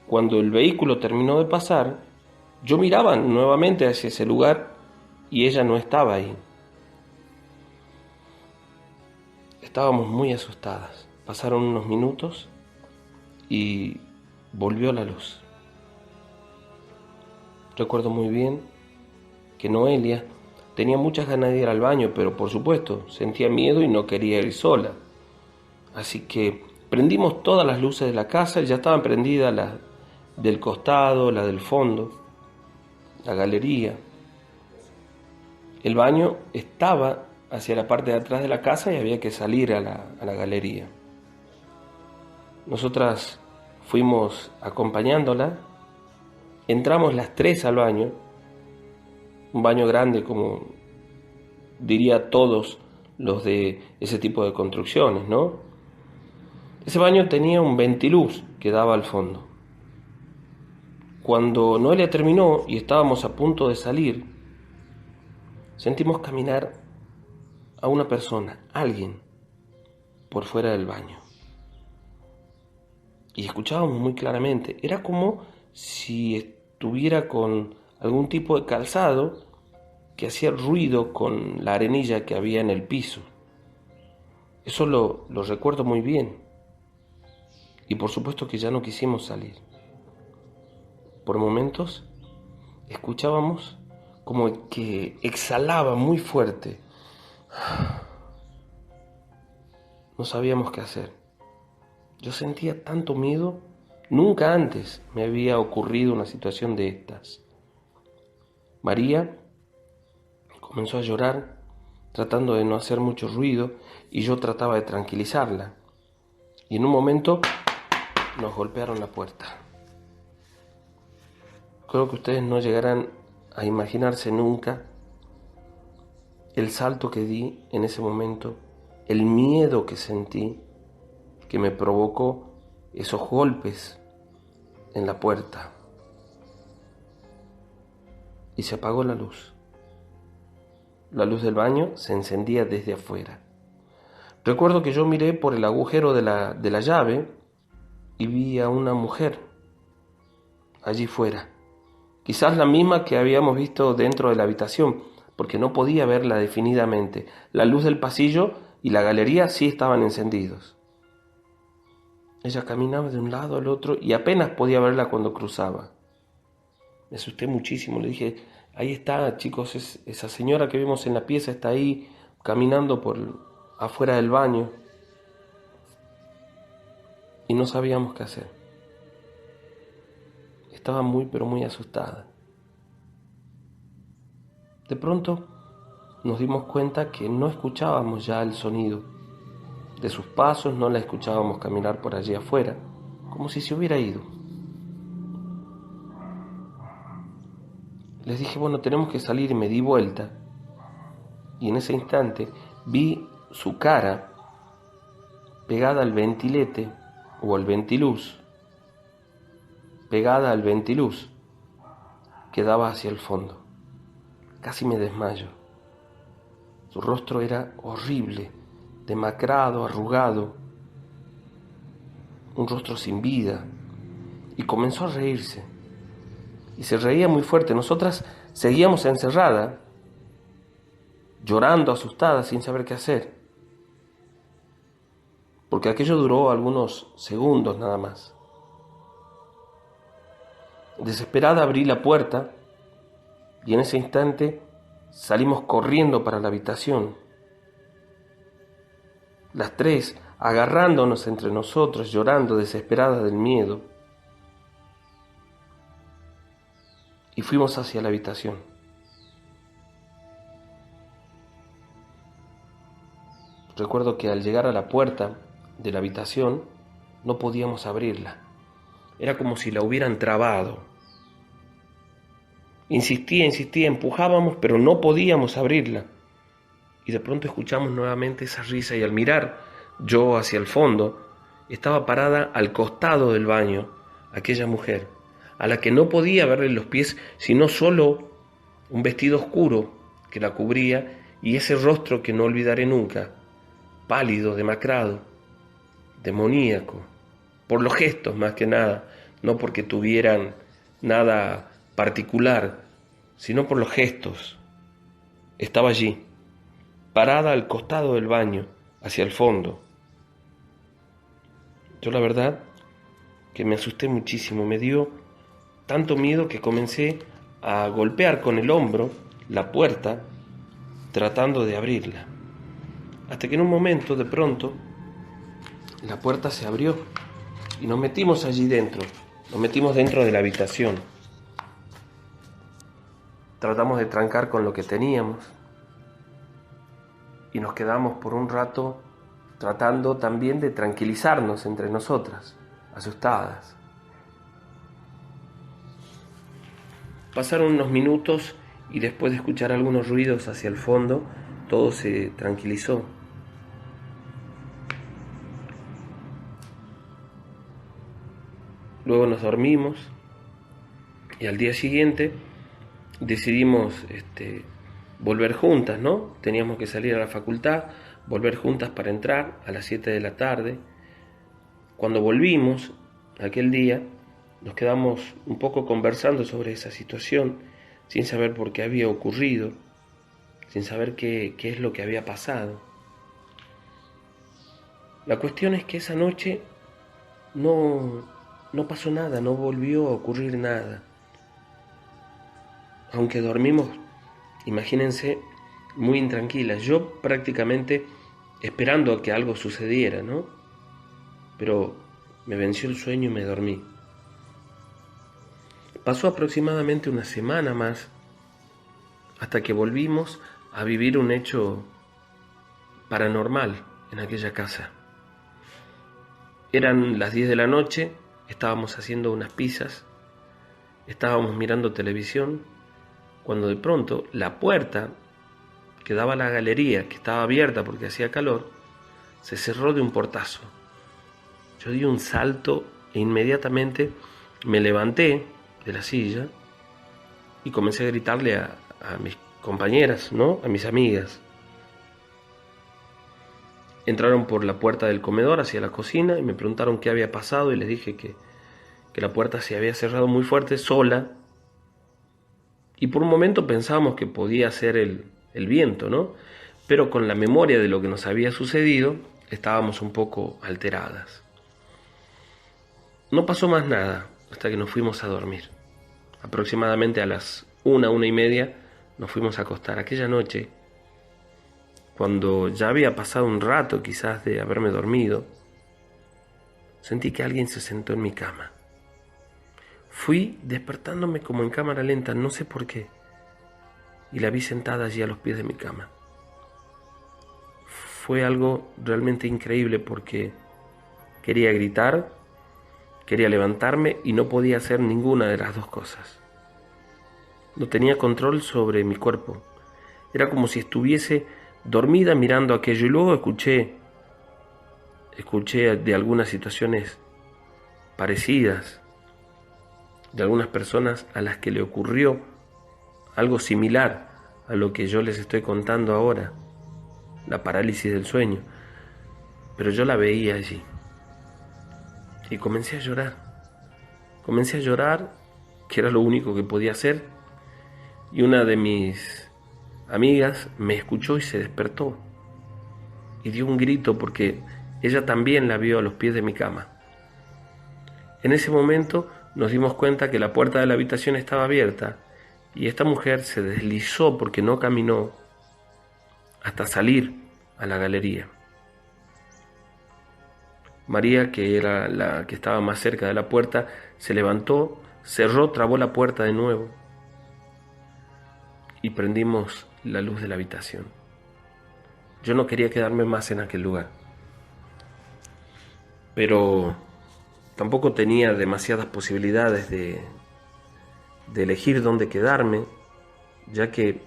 cuando el vehículo terminó de pasar, yo miraba nuevamente hacia ese lugar y ella no estaba ahí. Estábamos muy asustadas. Pasaron unos minutos y volvió la luz. Recuerdo muy bien que Noelia tenía muchas ganas de ir al baño, pero por supuesto sentía miedo y no quería ir sola. Así que prendimos todas las luces de la casa, ya estaban prendidas las del costado, la del fondo, la galería. El baño estaba hacia la parte de atrás de la casa y había que salir a la galería. Nosotras fuimos acompañándola, entramos las tres al baño, un baño grande como diría todos los de ese tipo de construcciones, ¿no? Ese baño tenía un ventiluz que daba al fondo. Cuando Noelia terminó y estábamos a punto de salir, sentimos caminar a una persona, alguien, por fuera del baño. Y escuchábamos muy claramente, era como si estuviera con algún tipo de calzado que hacía ruido con la arenilla que había en el piso. Eso lo recuerdo muy bien. Y por supuesto que ya no quisimos salir. Por momentos escuchábamos como que exhalaba muy fuerte. No sabíamos qué hacer. Yo sentía tanto miedo, nunca antes me había ocurrido una situación de estas. María comenzó a llorar, tratando de no hacer mucho ruido, y yo trataba de tranquilizarla. Y en un momento nos golpearon la puerta. Creo que ustedes no llegarán a imaginarse nunca el salto que di en ese momento, el miedo que sentí, que me provocó esos golpes en la puerta. Y se apagó la luz. La luz del baño se encendía desde afuera. Recuerdo que yo miré por el agujero de la llave y vi a una mujer allí fuera. Quizás la misma que habíamos visto dentro de la habitación, porque no podía verla definidamente. La luz del pasillo y la galería sí estaban encendidos. Ella caminaba de un lado al otro y apenas podía verla cuando cruzaba. Me asusté muchísimo, le dije, ahí está, chicos, esa señora que vimos en la pieza está ahí caminando por afuera del baño. Y no sabíamos qué hacer. Estaba muy, pero muy asustada. De pronto nos dimos cuenta que no escuchábamos ya el sonido de sus pasos, no la escuchábamos caminar por allí afuera, como si se hubiera ido. Les dije, bueno, tenemos que salir, y me di vuelta. Y en ese instante vi su cara pegada al ventilete o al ventiluz, pegada al ventiluz que daba hacia el fondo. Casi me desmayo. Su rostro era horrible, demacrado, arrugado, un rostro sin vida, y comenzó a reírse. Y se reía muy fuerte. Nosotras seguíamos encerradas, llorando, asustadas, sin saber qué hacer, porque aquello duró algunos segundos nada más. Desesperada abrí la puerta y en ese instante salimos corriendo para la habitación. Las tres agarrándonos entre nosotros, llorando, desesperadas del miedo. Y fuimos hacia la habitación. Recuerdo que al llegar a la puerta de la habitación no podíamos abrirla. Era como si la hubieran trabado. Insistía, empujábamos, pero no podíamos abrirla. Y de pronto escuchamos nuevamente esa risa y al mirar yo hacia el fondo, estaba parada al costado del baño aquella mujer, a la que no podía verle los pies, sino solo un vestido oscuro que la cubría y ese rostro que no olvidaré nunca, pálido, demacrado, demoníaco, por los gestos más que nada, no porque tuvieran nada particular, sino por los gestos. Estaba allí, parada al costado del baño, hacia el fondo. Yo la verdad que me asusté muchísimo, me dio tanto miedo que comencé a golpear con el hombro la puerta, tratando de abrirla. Hasta que en un momento, de pronto, la puerta se abrió y nos metimos allí dentro, nos metimos dentro de la habitación. Tratamos de trancar con lo que teníamos y nos quedamos por un rato tratando también de tranquilizarnos entre nosotras, asustadas. Pasaron unos minutos y después de escuchar algunos ruidos hacia el fondo, todo se tranquilizó. Luego nos dormimos y al día siguiente decidimos volver juntas, ¿no? Teníamos que salir a la facultad, volver juntas para entrar a las 7 de la tarde. Cuando volvimos aquel día, nos quedamos un poco conversando sobre esa situación, sin saber por qué había ocurrido, sin saber qué es lo que había pasado. La cuestión es que esa noche no pasó nada, no volvió a ocurrir nada. Aunque dormimos, imagínense, muy intranquilas. Yo prácticamente esperando a que algo sucediera, ¿no? Pero me venció el sueño y me dormí. Pasó aproximadamente una semana más hasta que volvimos a vivir un hecho paranormal en aquella casa. Eran las 10 de la noche, estábamos haciendo unas pizzas, estábamos mirando televisión, cuando de pronto la puerta que daba a la galería, que estaba abierta porque hacía calor, se cerró de un portazo. Yo di un salto e inmediatamente me levanté de la silla y comencé a gritarle a mis compañeras, ¿no? A mis amigas. Entraron por la puerta del comedor hacia la cocina y me preguntaron qué había pasado y les dije que la puerta se había cerrado muy fuerte, sola, y por un momento pensábamos que podía ser el viento, ¿no? Pero con la memoria de lo que nos había sucedido, estábamos un poco alteradas. No pasó más nada hasta que nos fuimos a dormir. Aproximadamente a las 1:30 nos fuimos a acostar. Aquella noche, cuando ya había pasado un rato quizás de haberme dormido, sentí que alguien se sentó en mi cama. Fui despertándome como en cámara lenta, no sé por qué, y la vi sentada allí a los pies de mi cama. Fue algo realmente increíble porque quería gritar, quería levantarme y no podía hacer ninguna de las dos cosas. No tenía control sobre mi cuerpo. Era como si estuviese dormida mirando aquello, y luego escuché de algunas situaciones parecidas, de algunas personas a las que le ocurrió algo similar a lo que yo les estoy contando ahora, la parálisis del sueño, pero yo la veía allí y comencé a llorar, que era lo único que podía hacer, y una de mis amigas me escuchó y se despertó y dio un grito porque ella también la vio a los pies de mi cama. En ese momento nos dimos cuenta que la puerta de la habitación estaba abierta y esta mujer se deslizó porque no caminó hasta salir a la galería. María, que era la que estaba más cerca de la puerta, se levantó, cerró, trabó la puerta de nuevo y prendimos la luz de la habitación. Yo no quería quedarme más en aquel lugar, pero tampoco tenía demasiadas posibilidades de elegir dónde quedarme, ya que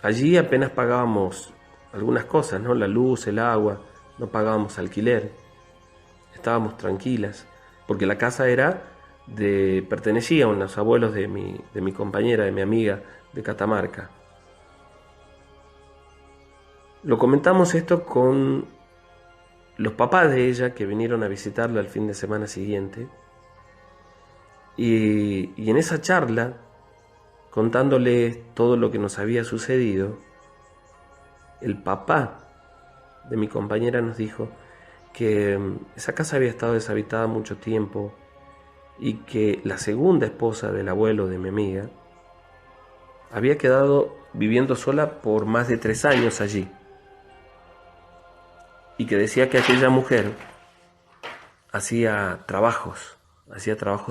allí apenas pagábamos algunas cosas, ¿no? La luz, el agua, no pagábamos alquiler, estábamos tranquilas, porque la casa pertenecía a unos abuelos de mi compañera, de mi amiga de Catamarca. Lo comentamos esto con los papás de ella, que vinieron a visitarla el fin de semana siguiente, y en esa charla, contándoles todo lo que nos había sucedido, el papá de mi compañera nos dijo que esa casa había estado deshabitada mucho tiempo y que la segunda esposa del abuelo de mi amiga había quedado viviendo sola por más de 3 años allí, y que decía que aquella mujer hacía trabajos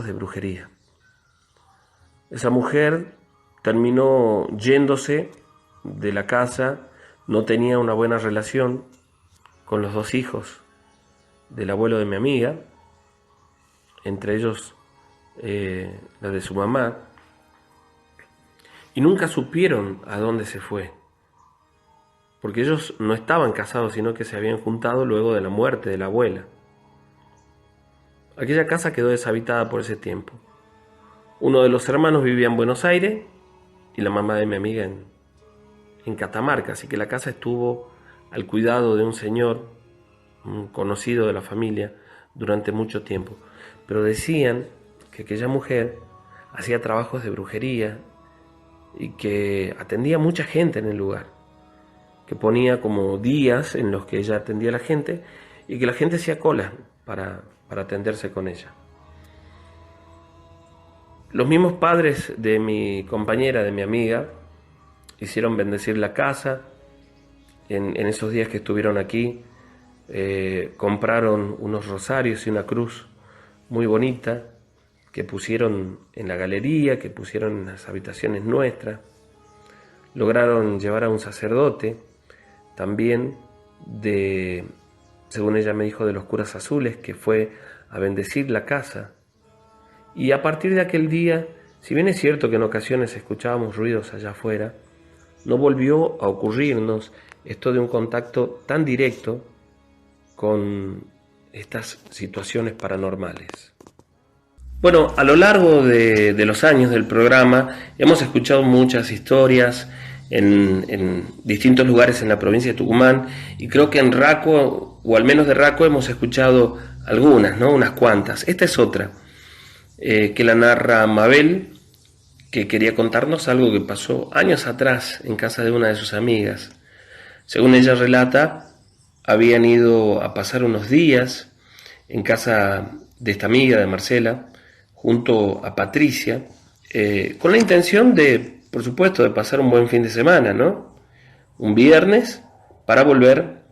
de brujería. Esa mujer terminó yéndose de la casa, no tenía una buena relación con los 2 hijos del abuelo de mi amiga, entre ellos la de su mamá, y nunca supieron a dónde se fue, porque ellos no estaban casados, sino que se habían juntado luego de la muerte de la abuela. Aquella casa quedó deshabitada por ese tiempo. Uno de los hermanos vivía en Buenos Aires y la mamá de mi amiga en Catamarca, así que la casa estuvo al cuidado de un señor, un conocido de la familia, durante mucho tiempo. Pero decían que aquella mujer hacía trabajos de brujería y que atendía a mucha gente en el lugar, que ponía como días en los que ella atendía a la gente y que la gente hacía cola para atenderse con ella. Los mismos padres de mi compañera, de mi amiga, hicieron bendecir la casa. En esos días que estuvieron aquí, compraron unos rosarios y una cruz muy bonita que pusieron en la galería, que pusieron en las habitaciones nuestras. Lograron llevar a un sacerdote también según ella me dijo, de los curas azules, que fue a bendecir la casa. Y a partir de aquel día, si bien es cierto que en ocasiones escuchábamos ruidos allá afuera, no volvió a ocurrirnos esto de un contacto tan directo con estas situaciones paranormales. Bueno, a lo largo de los años del programa hemos escuchado muchas historias en distintos lugares en la provincia de Tucumán, y creo que en Raco, o al menos de Raco, hemos escuchado algunas, ¿no? Unas cuantas. Esta es otra, que la narra Mabel, que quería contarnos algo que pasó años atrás en casa de una de sus amigas. Según ella relata, habían ido a pasar unos días en casa de esta amiga, de Marcela, junto a Patricia, con la intención de, por supuesto, de pasar un buen fin de semana, ¿no? Un viernes para volver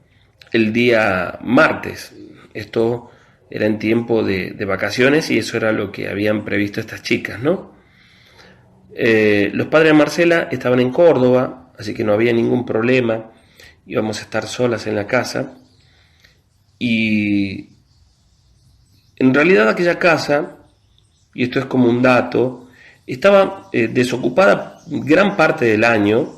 el día martes. Esto era en tiempo de vacaciones y eso era lo que habían previsto estas chicas, ¿no? Los padres de Marcela estaban en Córdoba, así que no había ningún problema. Íbamos a estar solas en la casa. Y en realidad aquella casa, y esto es como un dato, estaba desocupada gran parte del año.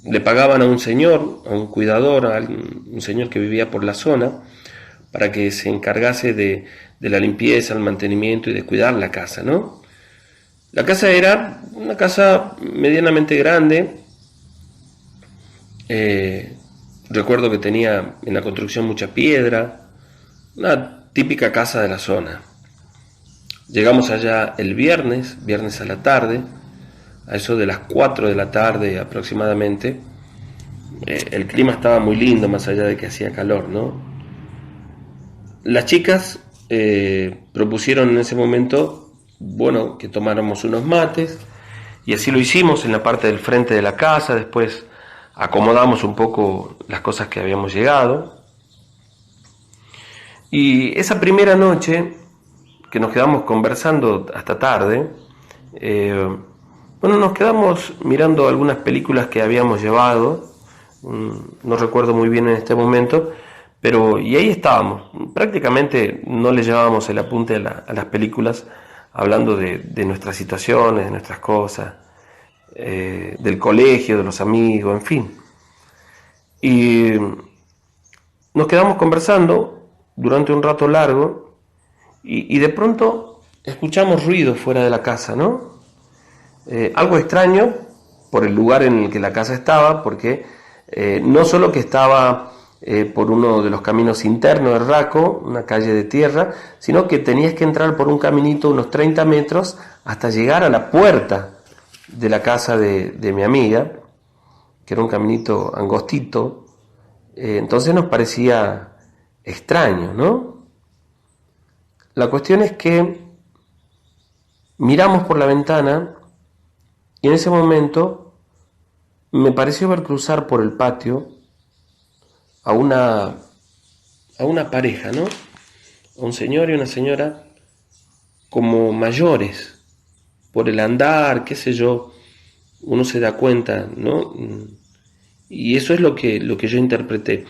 le pagaban a un señor, a un cuidador, un señor que vivía por la zona, para que se encargase de la limpieza, el mantenimiento y de cuidar la casa, ¿no? La casa era una casa medianamente grande. Recuerdo que tenía en la construcción mucha piedra, una típica casa de la zona. Llegamos allá el viernes a la tarde, a eso de las 4 de la tarde aproximadamente. El clima estaba muy lindo, más allá de que hacía calor, ¿no? Las chicas propusieron en ese momento, bueno, que tomáramos unos mates, y así lo hicimos en la parte del frente de la casa. Después acomodamos un poco las cosas que habíamos llegado. Y esa primera noche que nos quedamos conversando hasta tarde, bueno, nos quedamos mirando algunas películas que habíamos llevado, no recuerdo muy bien en este momento, pero y ahí estábamos, prácticamente no le llevábamos el apunte a las películas, hablando de nuestras situaciones, de nuestras cosas, del colegio, de los amigos, en fin. Y nos quedamos conversando durante un rato largo, y de pronto escuchamos ruido fuera de la casa, ¿no? Algo extraño por el lugar en el que la casa estaba, porque no solo que estaba por uno de los caminos internos de Raco, una calle de tierra, sino que tenías que entrar por un caminito unos 30 metros hasta llegar a la puerta de la casa de mi amiga, que era un caminito angostito. Entonces nos parecía extraño, ¿no? La cuestión es que miramos por la ventana y en ese momento me pareció ver cruzar por el patio a una pareja, ¿no? A un señor y una señora como mayores, por el andar, qué sé yo, uno se da cuenta, ¿no? Y eso es lo que yo interpreté.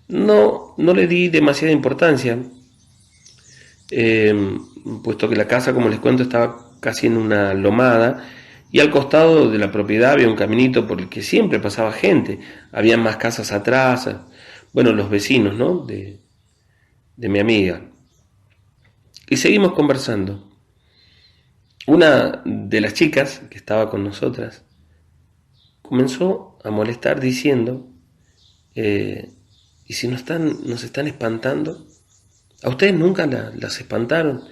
No le di demasiada importancia, puesto que la casa, como les cuento, estaba casi en una lomada, y al costado de la propiedad había un caminito por el que siempre pasaba gente. Había más casas atrás, bueno, los vecinos, ¿no? de mi amiga. Y seguimos conversando. Una de las chicas que estaba con nosotras comenzó a molestar diciendo, ¿y si nos están espantando? ¿A ustedes nunca las espantaron?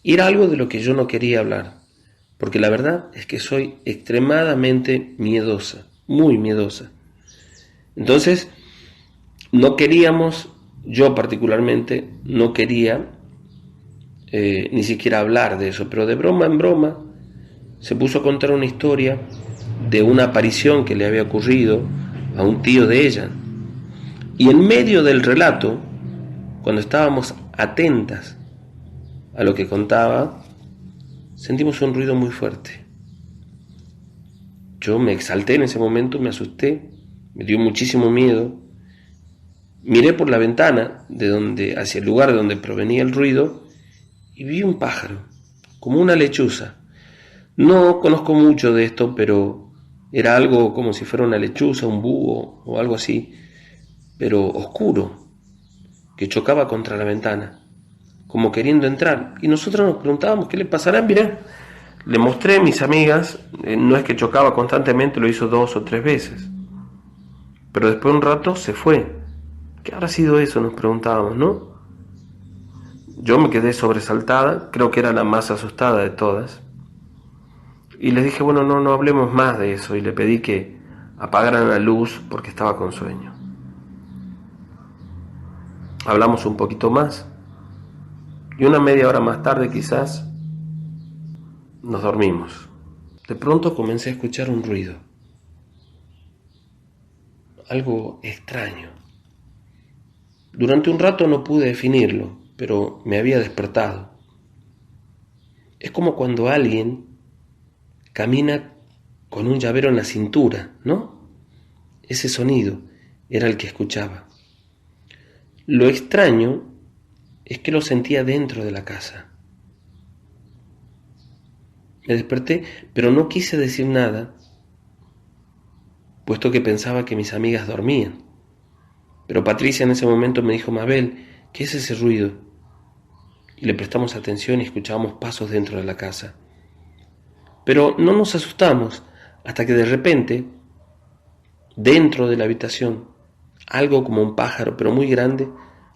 Y era algo de lo que yo no quería hablar, porque la verdad es que soy extremadamente miedosa, muy miedosa. Entonces, no queríamos, yo particularmente, no quería ni siquiera hablar de eso, pero de broma en broma se puso a contar una historia de una aparición que le había ocurrido a un tío de ella. Y en medio del relato, cuando estábamos atentas a lo que contaba, sentimos un ruido muy fuerte. Yo me exalté en ese momento, me asusté, me dio muchísimo miedo. Miré por la ventana hacia el lugar de donde provenía el ruido, y vi un pájaro, como una lechuza. No conozco mucho de esto, pero era algo como si fuera una lechuza, un búho o algo así, pero oscuro, que chocaba contra la ventana, como queriendo entrar. Y nosotros nos preguntábamos, ¿qué le pasará? Mirá, le mostré a mis amigas, no es que chocaba constantemente, lo hizo 2 o 3 veces. Pero después de un rato se fue. ¿Qué habrá sido eso?, nos preguntábamos, ¿no? Yo me quedé sobresaltada, creo que era la más asustada de todas. Y les dije, bueno, no hablemos más de eso, y le pedí que apagaran la luz porque estaba con sueño. Hablamos un poquito más, y una media hora más tarde quizás nos dormimos. De pronto comencé a escuchar un ruido, algo extraño. Durante un rato no pude definirlo, pero me había despertado. Es como cuando alguien camina con un llavero en la cintura, ¿no? Ese sonido era el que escuchaba. Lo extraño es que lo sentía dentro de la casa. Me desperté, pero no quise decir nada, puesto que pensaba que mis amigas dormían. Pero Patricia en ese momento me dijo: Mabel, ¿qué es ese ruido? Y le prestamos atención y escuchábamos pasos dentro de la casa. Pero no nos asustamos hasta que de repente, dentro de la habitación, algo como un pájaro, pero muy grande,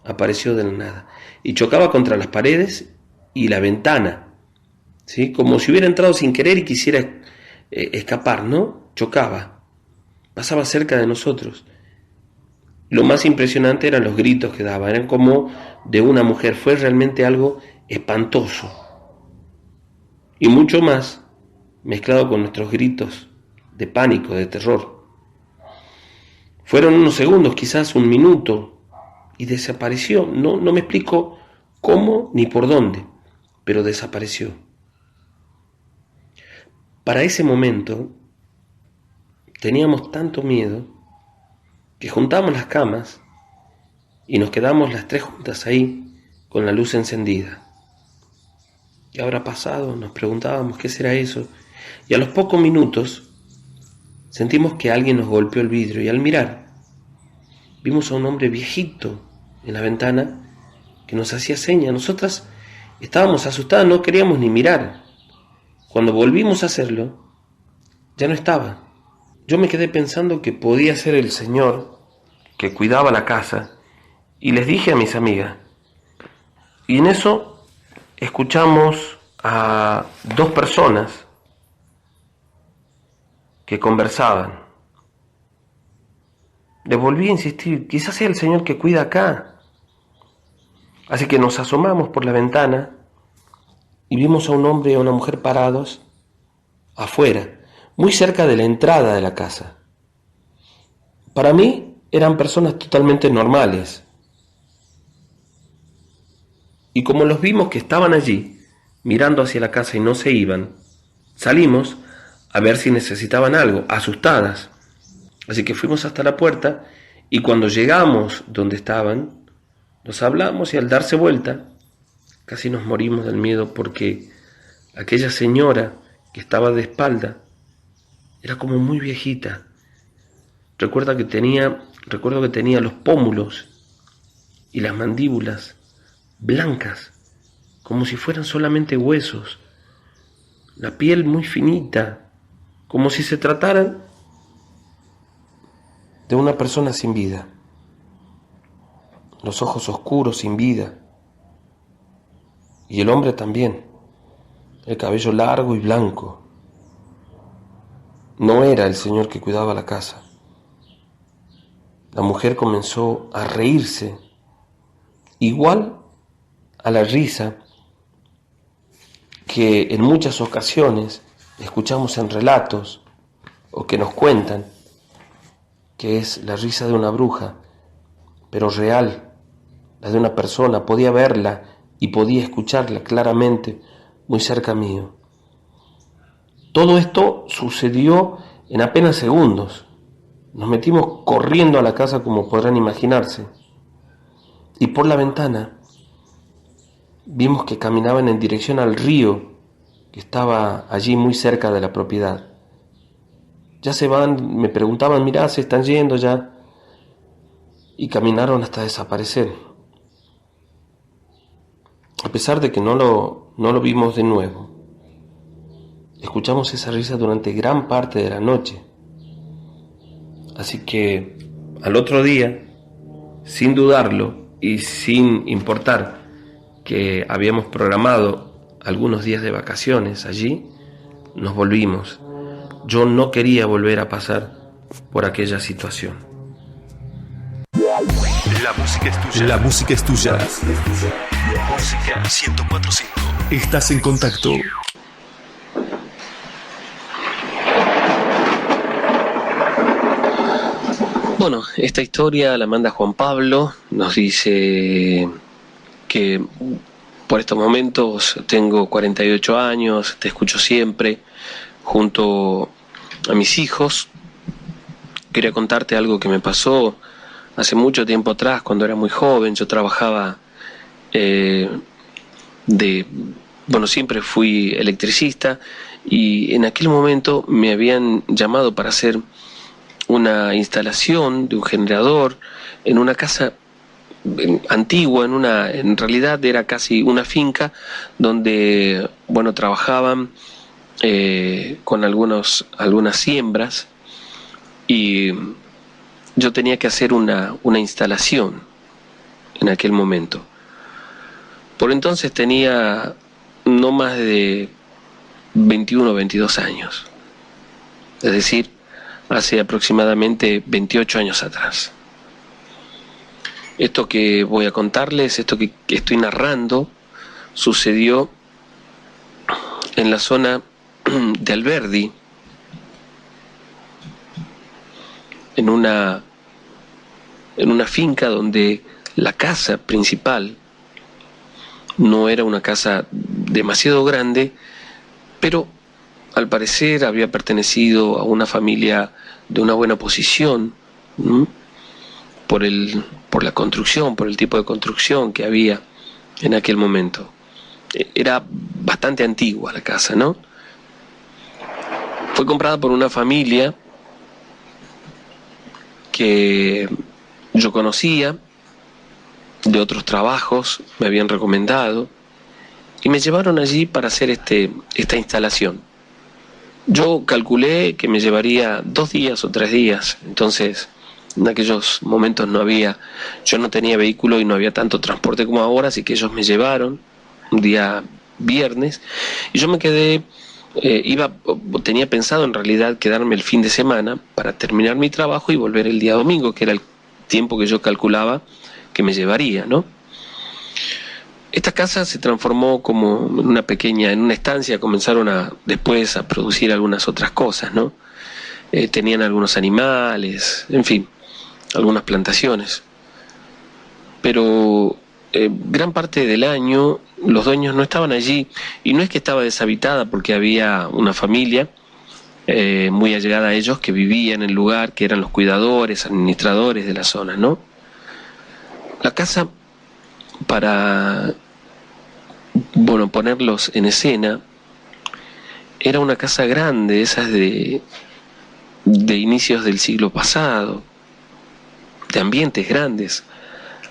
apareció de la nada y chocaba contra las paredes y la ventana, ¿sí? Como si hubiera entrado sin querer y quisiera escapar, ¿no? Chocaba, pasaba cerca de nosotros. Lo más impresionante eran los gritos que daba, eran como de una mujer. Fue realmente algo espantoso. Y mucho más mezclado con nuestros gritos de pánico, de terror. Fueron unos segundos, quizás un minuto, y desapareció. No me explico cómo ni por dónde, pero desapareció. Para ese momento teníamos tanto miedo que juntamos las camas y nos quedamos las tres juntas ahí con la luz encendida. ¿Qué habrá pasado? Nos preguntábamos qué será eso. Y a los pocos minutos sentimos que alguien nos golpeó el vidrio y al mirar vimos a un hombre viejito en la ventana que nos hacía señas. Nosotras estábamos asustadas, no queríamos ni mirar. Cuando volvimos a hacerlo, ya no estaba. Yo me quedé pensando que podía ser el señor que cuidaba la casa y les dije a mis amigas. Y en eso escuchamos a dos personas que conversaban. Les volví a insistir, quizás sea el señor que cuida acá. Así que nos asomamos por la ventana y vimos a un hombre y a una mujer parados afuera, muy cerca de la entrada de la casa. Para mí eran personas totalmente normales. Y como los vimos que estaban allí, mirando hacia la casa y no se iban, salimos a ver si necesitaban algo, asustadas. Así que fuimos hasta la puerta y cuando llegamos donde estaban, nos hablamos y al darse vuelta, casi nos morimos del miedo porque aquella señora que estaba de espalda era como muy viejita. Recuerdo que tenía los pómulos y las mandíbulas blancas, como si fueran solamente huesos, la piel muy finita, como si se trataran de una persona sin vida, los ojos oscuros sin vida, y el hombre también, el cabello largo y blanco. No era el señor que cuidaba la casa. La mujer comenzó a reírse, igual a la risa que en muchas ocasiones escuchamos en relatos o que nos cuentan, que es la risa de una bruja, pero real, la de una persona. Podía verla y podía escucharla claramente muy cerca mío. Todo esto sucedió en apenas segundos. Nos metimos corriendo a la casa, como podrán imaginarse, y por la ventana vimos que caminaban en dirección al río que estaba allí muy cerca de la propiedad. Ya se van, me preguntaban, mirá, se están yendo ya, y caminaron hasta desaparecer. A pesar de que no lo vimos de nuevo, escuchamos esa risa durante gran parte de la noche. Así que al otro día, sin dudarlo y sin importar que habíamos programado algunos días de vacaciones allí, nos volvimos. Yo no quería volver a pasar por aquella situación. La música es tuya. La música es tuya. Música 104.5. Estás en contacto. Bueno, esta historia la manda Juan Pablo, nos dice que por estos momentos tengo 48 años, te escucho siempre, junto a mis hijos. Quería contarte algo que me pasó hace mucho tiempo atrás, cuando era muy joven. Yo trabajaba siempre fui electricista y en aquel momento me habían llamado para hacer una instalación de un generador en una casa antigua, en realidad era casi una finca donde, bueno, trabajaban con algunas siembras, y yo tenía que hacer una instalación en aquel momento. Por entonces tenía no más de 21 o 22 años, es decir, hace aproximadamente 28 años atrás. Esto que voy a contarles, esto que estoy narrando, sucedió en la zona de Alberdi, en una finca donde la casa principal no era una casa demasiado grande, pero al parecer había pertenecido a una familia de una buena posición, por la construcción, por el tipo de construcción que había en aquel momento. Era bastante antigua la casa, ¿no? Fue comprada por una familia que yo conocía de otros trabajos, me habían recomendado, y me llevaron allí para hacer esta instalación. Yo calculé que me llevaría 2 días o 3 días, entonces en aquellos momentos yo no tenía vehículo y no había tanto transporte como ahora, así que ellos me llevaron un día viernes, y yo me quedé, tenía pensado en realidad quedarme el fin de semana para terminar mi trabajo y volver el día domingo, que era el tiempo que yo calculaba que me llevaría, ¿no? Esta casa se transformó como en una estancia, comenzaron después a producir algunas otras cosas, ¿no? Tenían algunos animales, en fin, algunas plantaciones. Pero gran parte del año los dueños no estaban allí, y no es que estaba deshabitada, porque había una familia muy allegada a ellos que vivía en el lugar, que eran los cuidadores, administradores de la zona, ¿no? La casa, para ponerlos en escena, era una casa grande, esas de inicios del siglo pasado, de ambientes grandes,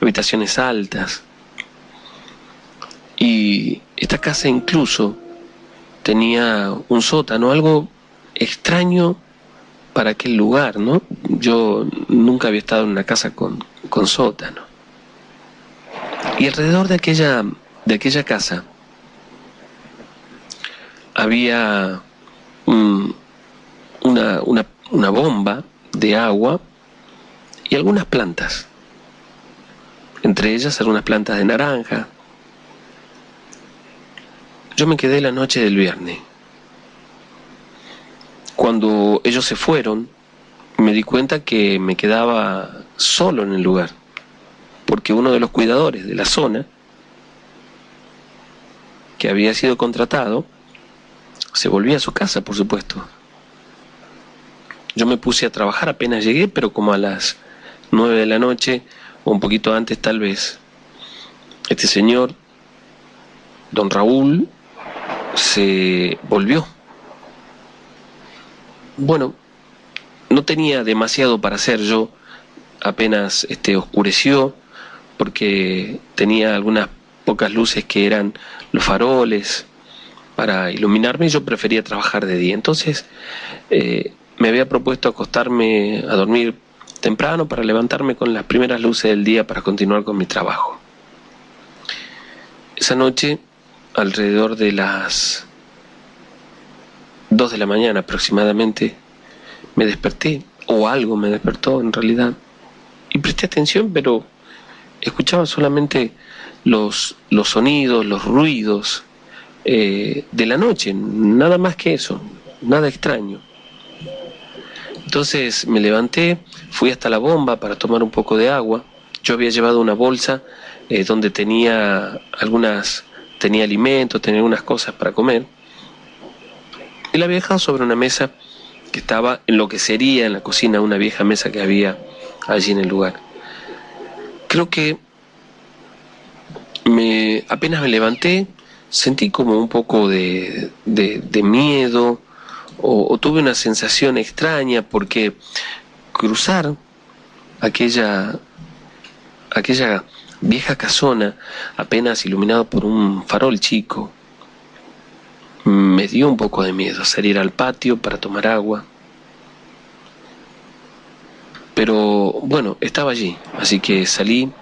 habitaciones altas. Y esta casa incluso tenía un sótano, algo extraño para aquel lugar, ¿no? Yo nunca había estado en una casa con sótano. Y alrededor de aquella casa había una bomba de agua y algunas plantas, entre ellas algunas plantas de naranja. Yo me quedé la noche del viernes. Cuando ellos se fueron, me di cuenta que me quedaba solo en el lugar, porque uno de los cuidadores de la zona, que había sido contratado, se volvía a su casa, por supuesto. Yo me puse a trabajar apenas llegué, pero como a las 9 de la noche, o un poquito antes tal vez, este señor, don Raúl, se volvió. Bueno, no tenía demasiado para hacer yo, apenas oscureció, porque tenía algunas pocas luces que eran los faroles para iluminarme, y yo prefería trabajar de día. Entonces me había propuesto acostarme a dormir temprano para levantarme con las primeras luces del día para continuar con mi trabajo. Esa noche, alrededor de las 2 de la mañana aproximadamente, me desperté, o algo me despertó en realidad, y presté atención, pero escuchaba solamente los sonidos, los ruidos de la noche, nada más que eso, nada extraño. Entonces me levanté, fui hasta la bomba para tomar un poco de agua. Yo había llevado una bolsa donde tenía alimentos, tenía algunas cosas para comer, y la había dejado sobre una mesa que estaba en lo que sería en la cocina, una vieja mesa que había allí en el lugar. Creo que apenas me levanté, sentí como un poco de miedo, o tuve una sensación extraña, porque cruzar aquella vieja casona apenas iluminada por un farol chico, me dio un poco de miedo salir al patio para tomar agua. Pero bueno, estaba allí, así que salí,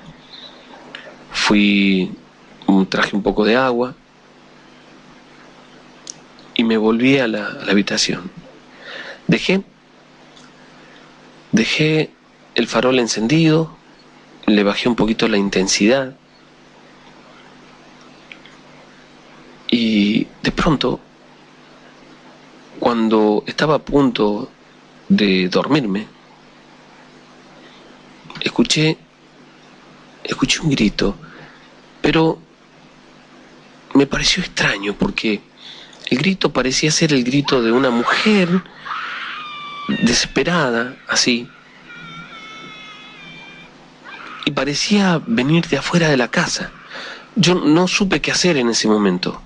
traje un poco de agua y me volví a la habitación. Dejé el farol encendido, le bajé un poquito la intensidad y de pronto, cuando estaba a punto de dormirme, escuché un grito, pero me pareció extraño porque el grito parecía ser el grito de una mujer desesperada, así, y parecía venir de afuera de la casa. Yo no supe qué hacer en ese momento,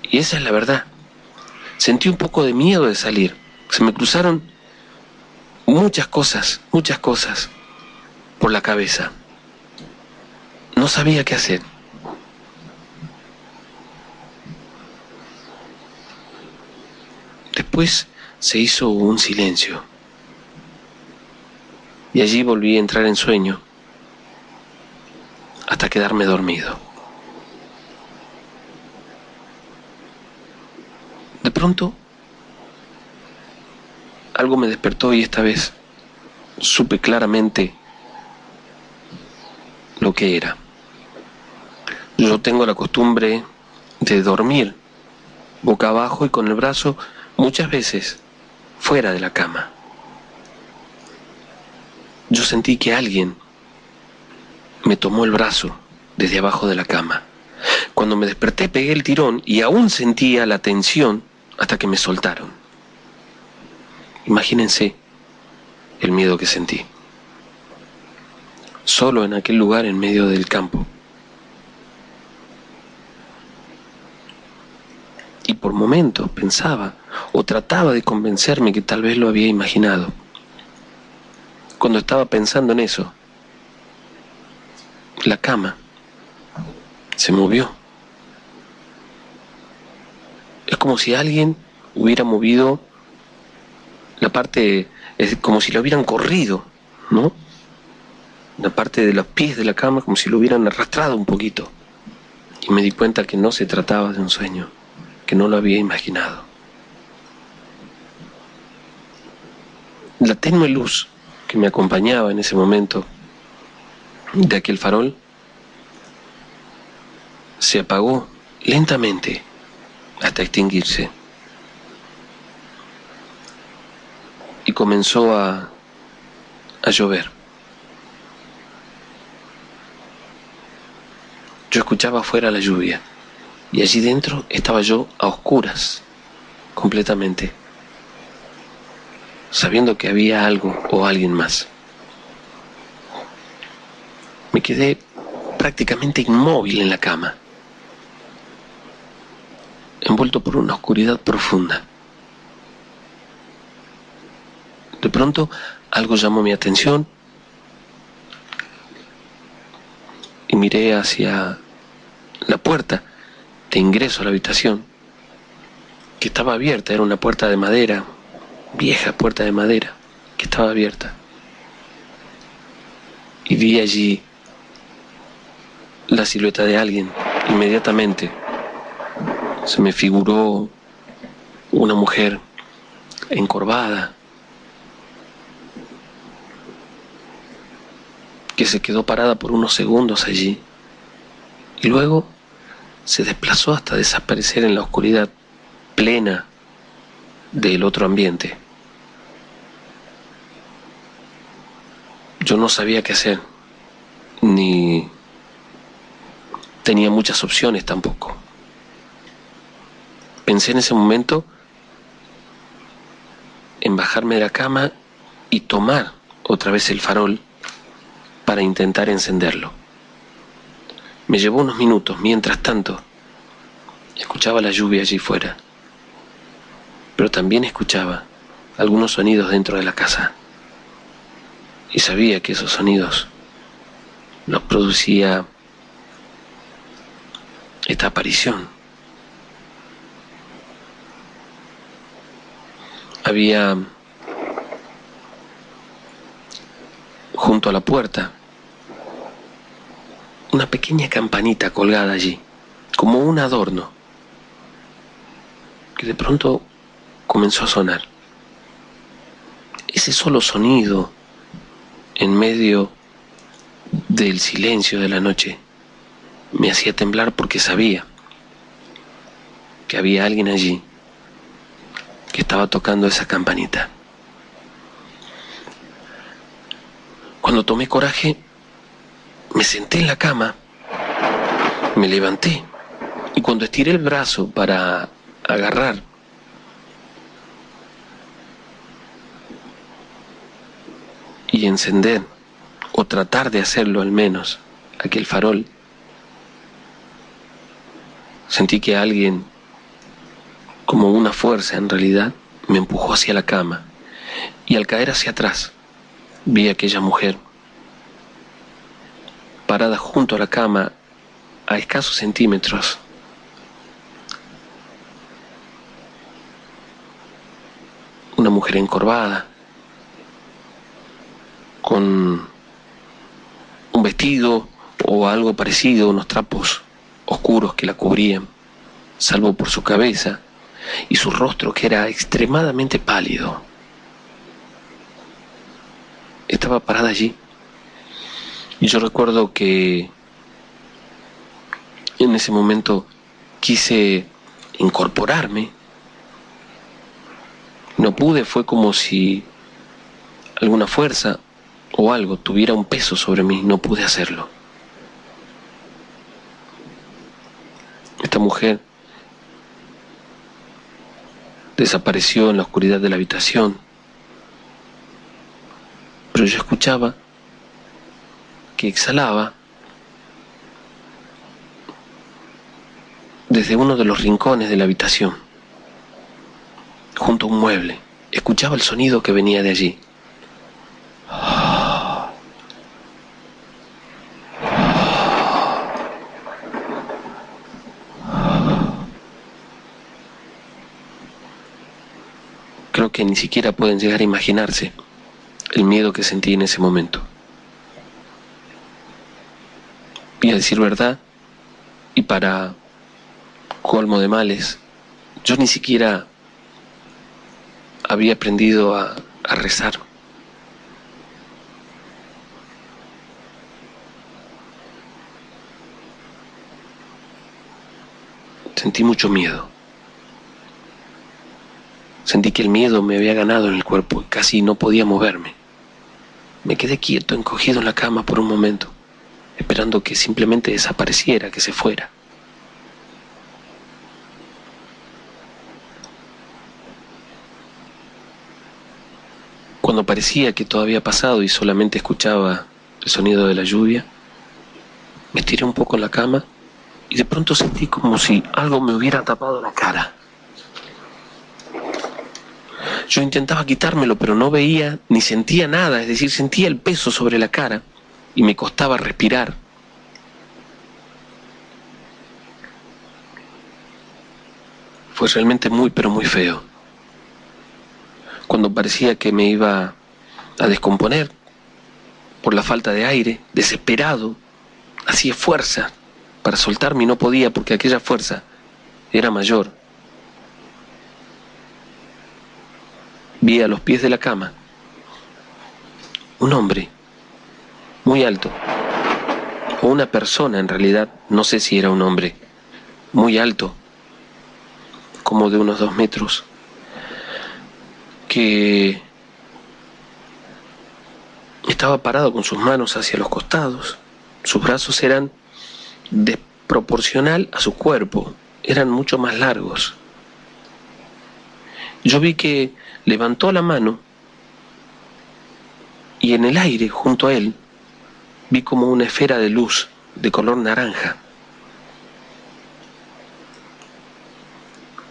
y esa es la verdad. Sentí un poco de miedo de salir. Se me cruzaron muchas cosas por la cabeza. No sabía qué hacer. Después se hizo un silencio y allí volví a entrar en sueño hasta quedarme dormido. De pronto algo me despertó y esta vez supe claramente lo que era. Yo tengo la costumbre de dormir boca abajo y con el brazo muchas veces fuera de la cama. Yo sentí que alguien me tomó el brazo desde abajo de la cama. Cuando me desperté pegué el tirón y aún sentía la tensión hasta que me soltaron. Imagínense el miedo que sentí. Solo en aquel lugar en medio del campo. Y por momentos pensaba o trataba de convencerme que tal vez lo había imaginado. Cuando estaba pensando en eso, la cama se movió. Es como si alguien hubiera movido la parte, es como si lo hubieran corrido, ¿no? La parte de los pies de la cama, como si lo hubieran arrastrado un poquito. Y me di cuenta que no se trataba de un sueño, que no lo había imaginado. La tenue luz que me acompañaba en ese momento de aquel farol se apagó lentamente hasta extinguirse y comenzó a llover. Yo escuchaba afuera la lluvia y allí dentro estaba yo a oscuras completamente, sabiendo que había algo o alguien más. Me quedé prácticamente inmóvil en la cama, envuelto por una oscuridad profunda. De pronto, algo llamó mi atención y miré hacia la puerta de ingreso a la habitación, que estaba abierta. Era una puerta de madera, vieja puerta de madera, que estaba abierta. Y vi allí la silueta de alguien. Inmediatamente se me figuró una mujer encorvada, que se quedó parada por unos segundos allí y luego se desplazó hasta desaparecer en la oscuridad plena del otro ambiente. Yo no sabía qué hacer, ni tenía muchas opciones tampoco. Pensé en ese momento en bajarme de la cama y tomar otra vez el farol para intentar encenderlo. Me llevó unos minutos. Mientras tanto, escuchaba la lluvia allí fuera, pero también escuchaba algunos sonidos dentro de la casa. Y sabía que esos sonidos los producía esta aparición. Había junto a la puerta una pequeña campanita colgada allí, como un adorno, que de pronto comenzó a sonar. Ese solo sonido en medio del silencio de la noche me hacía temblar, porque sabía que había alguien allí que estaba tocando esa campanita. Cuando tomé coraje, me senté en la cama, me levanté, y cuando estiré el brazo para agarrar y encender, o tratar de hacerlo al menos, aquel farol, sentí que alguien, como una fuerza en realidad, me empujó hacia la cama, y al caer hacia atrás vi a aquella mujer parada junto a la cama a escasos centímetros. Una mujer encorvada, con un vestido o algo parecido, unos trapos oscuros que la cubrían, salvo por su cabeza y su rostro, que era extremadamente pálido. Estaba parada allí, y yo recuerdo que en ese momento quise incorporarme. No pude, fue como si alguna fuerza o algo tuviera un peso sobre mí, no pude hacerlo. Esta mujer desapareció en la oscuridad de la habitación, pero yo escuchaba que exhalaba desde uno de los rincones de la habitación, junto a un mueble. Escuchaba el sonido que venía de allí. Creo que ni siquiera pueden llegar a imaginarse el miedo que sentí en ese momento. Y a decir verdad, y para colmo de males, yo ni siquiera había aprendido a rezar. Sentí mucho miedo. Sentí que el miedo me había ganado en el cuerpo y casi no podía moverme. Me quedé quieto, encogido en la cama por un momento, esperando que simplemente desapareciera, que se fuera. Cuando parecía que todo había pasado y solamente escuchaba el sonido de la lluvia, me estiré un poco en la cama y de pronto sentí como si algo me hubiera tapado la cara. Yo intentaba quitármelo, pero no veía ni sentía nada, es decir, sentía el peso sobre la cara y me costaba respirar. Fue realmente muy, pero muy feo. Cuando parecía que me iba a descomponer por la falta de aire, desesperado, hacía fuerza para soltarme y no podía, porque aquella fuerza era mayor. Vi a los pies de la cama un hombre muy alto, o una persona en realidad, no sé si era un hombre, muy alto, como de unos 2 metros, que estaba parado con sus manos hacia los costados. Sus brazos eran desproporcional a su cuerpo, eran mucho más largos. Yo vi que levantó la mano y en el aire junto a él vi como una esfera de luz de color naranja.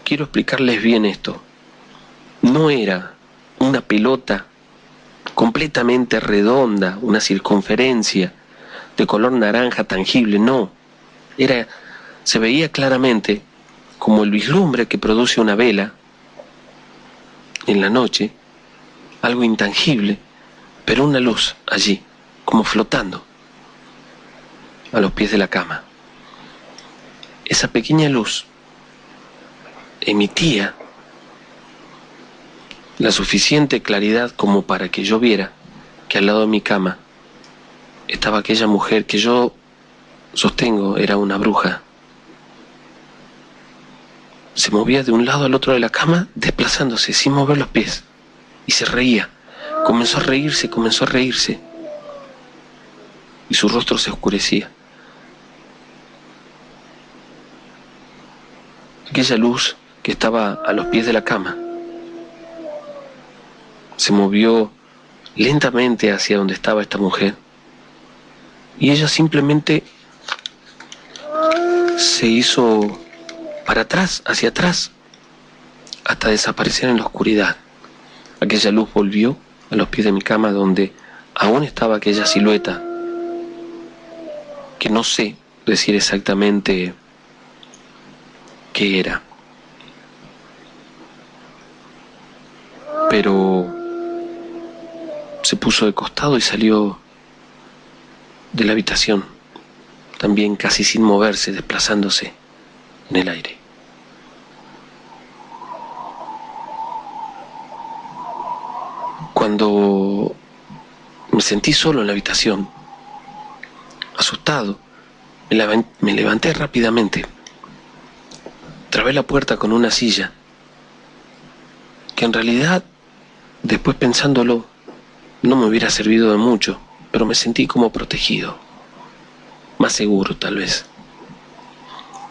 Quiero explicarles bien esto. No era una pelota completamente redonda, una circunferencia de color naranja tangible, no. Se veía claramente como el vislumbre que produce una vela en la noche, algo intangible, pero una luz allí, como flotando, a los pies de la cama. Esa pequeña luz emitía la suficiente claridad como para que yo viera que al lado de mi cama estaba aquella mujer que yo sostengo era una bruja. Se movía de un lado al otro de la cama, desplazándose sin mover los pies, y se reía. Comenzó a reírse, y su rostro se oscurecía. Aquella luz que estaba a los pies de la cama se movió lentamente hacia donde estaba esta mujer, y ella simplemente se hizo para atrás, hacia atrás, hasta desaparecer en la oscuridad. Aquella luz volvió a los pies de mi cama, donde aún estaba aquella silueta, que no sé decir exactamente qué era, pero se puso de costado y salió de la habitación, también casi sin moverse, desplazándose en el aire. Cuando me sentí solo en la habitación, asustado, me levanté rápidamente, trabé la puerta con una silla, que en realidad, después pensándolo, no me hubiera servido de mucho, pero me sentí como protegido, más seguro tal vez.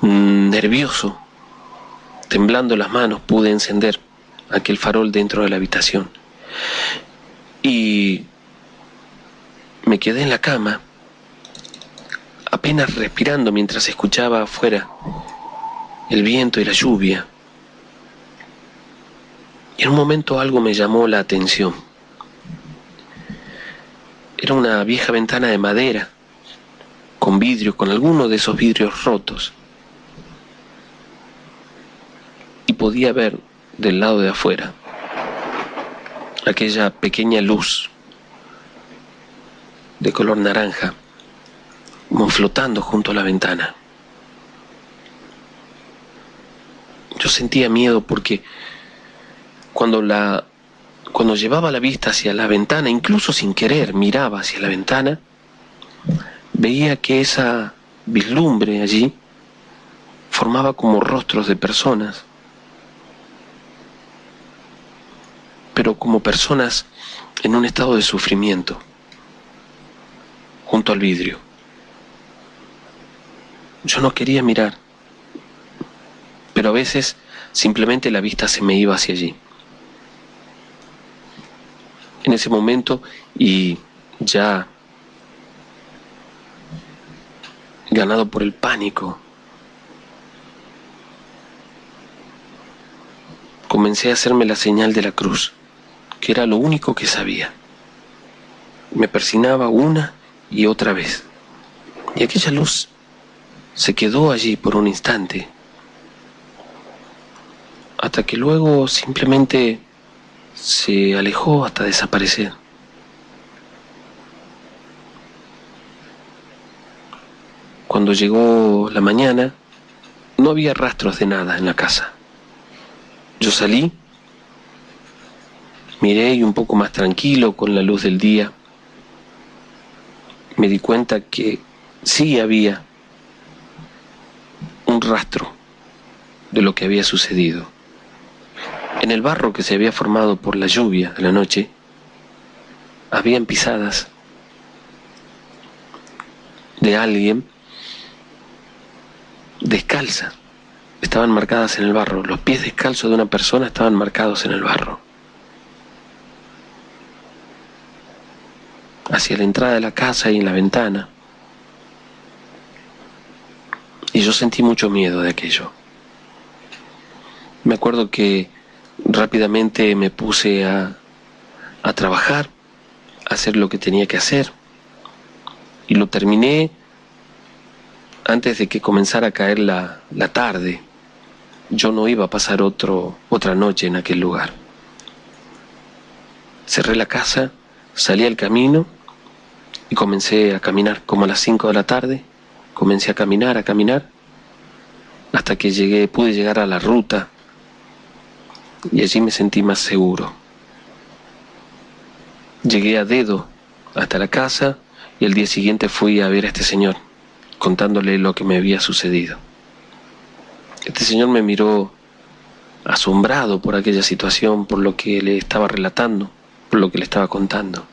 Nervioso, temblando las manos, pude encender aquel farol dentro de la habitación y me quedé en la cama, apenas respirando mientras escuchaba afuera el viento y la lluvia. Y en un momento algo me llamó la atención. Era una vieja ventana de madera, con vidrio, con alguno de esos vidrios rotos. Y podía ver del lado de afuera aquella pequeña luz de color naranja, como flotando junto a la ventana. Yo sentía miedo porque cuando llevaba la vista hacia la ventana, incluso sin querer miraba hacia la ventana, veía que esa vislumbre allí formaba como rostros de personas, pero como personas en un estado de sufrimiento, junto al vidrio. Yo no quería mirar, pero a veces simplemente la vista se me iba hacia allí. En ese momento, y ya ganado por el pánico, comencé a hacerme la señal de la cruz, que era lo único que sabía. Me persignaba una y otra vez, y aquella luz se quedó allí por un instante, hasta que luego simplemente se alejó hasta desaparecer. Cuando llegó la mañana, no había rastros de nada en la casa. Yo salí, miré y un poco más tranquilo con la luz del día, me di cuenta que sí había un rastro de lo que había sucedido. En el barro que se había formado por la lluvia de la noche, habían pisadas de alguien descalza. Estaban marcadas en el barro. Los pies descalzos de una persona estaban marcados en el barro. Hacia la entrada de la casa y en la ventana. Y yo sentí mucho miedo de aquello. Me acuerdo que rápidamente me puse a trabajar hacer lo que tenía que hacer. Y lo terminé antes de que comenzara a caer la tarde. Yo no iba a pasar otra noche en aquel lugar. Cerré la casa, salí al camino y comencé a caminar. Como a las 5 de la tarde, comencé a caminar, hasta que pude llegar a la ruta y allí me sentí más seguro. Llegué a dedo hasta la casa y el día siguiente fui a ver a este señor, contándole lo que me había sucedido. Este señor me miró asombrado por aquella situación, por lo que le estaba relatando, por lo que le estaba contando.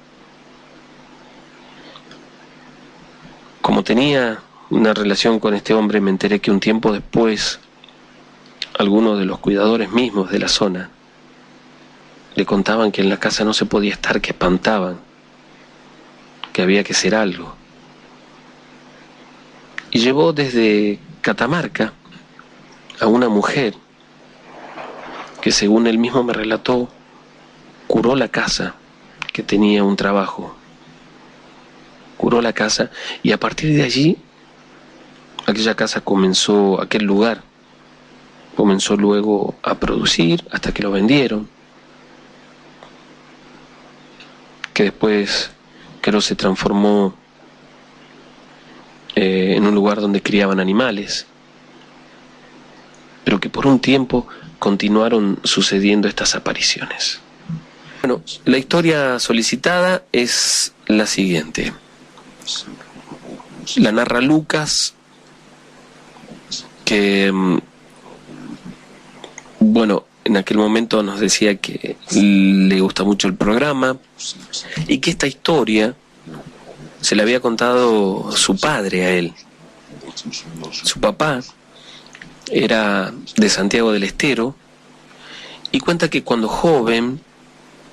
Como tenía una relación con este hombre, me enteré que un tiempo después, algunos de los cuidadores mismos de la zona le contaban que en la casa no se podía estar, que espantaban, que había que hacer algo. Y llevó desde Catamarca a una mujer que, según él mismo me relató, curó la casa, que tenía un trabajo. Curó la casa y a partir de allí, aquel lugar comenzó luego a producir hasta que lo vendieron. Que después creo se transformó en un lugar donde criaban animales, pero que por un tiempo continuaron sucediendo estas apariciones. Bueno, la historia solicitada es la siguiente. La narra Lucas, que, bueno, en aquel momento nos decía que le gusta mucho el programa y que esta historia se le había contado su padre a él. Su papá era de Santiago del Estero y cuenta que cuando joven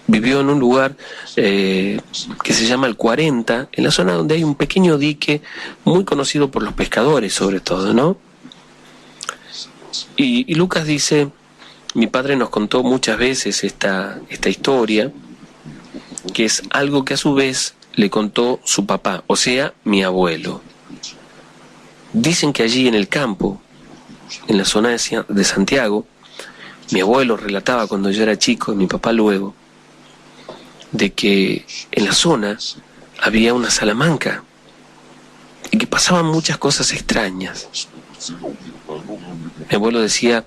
vivió en un lugar que se llama el 40, en la zona donde hay un pequeño dique muy conocido por los pescadores sobre todo, ¿no? Y Lucas dice: mi padre nos contó muchas veces esta historia, que es algo que a su vez le contó su papá, o sea, mi abuelo. Dicen que allí en el campo, en la zona de Santiago, mi abuelo relataba cuando yo era chico, y mi papá luego, de que en la zona había una salamanca y que pasaban muchas cosas extrañas. Mi abuelo decía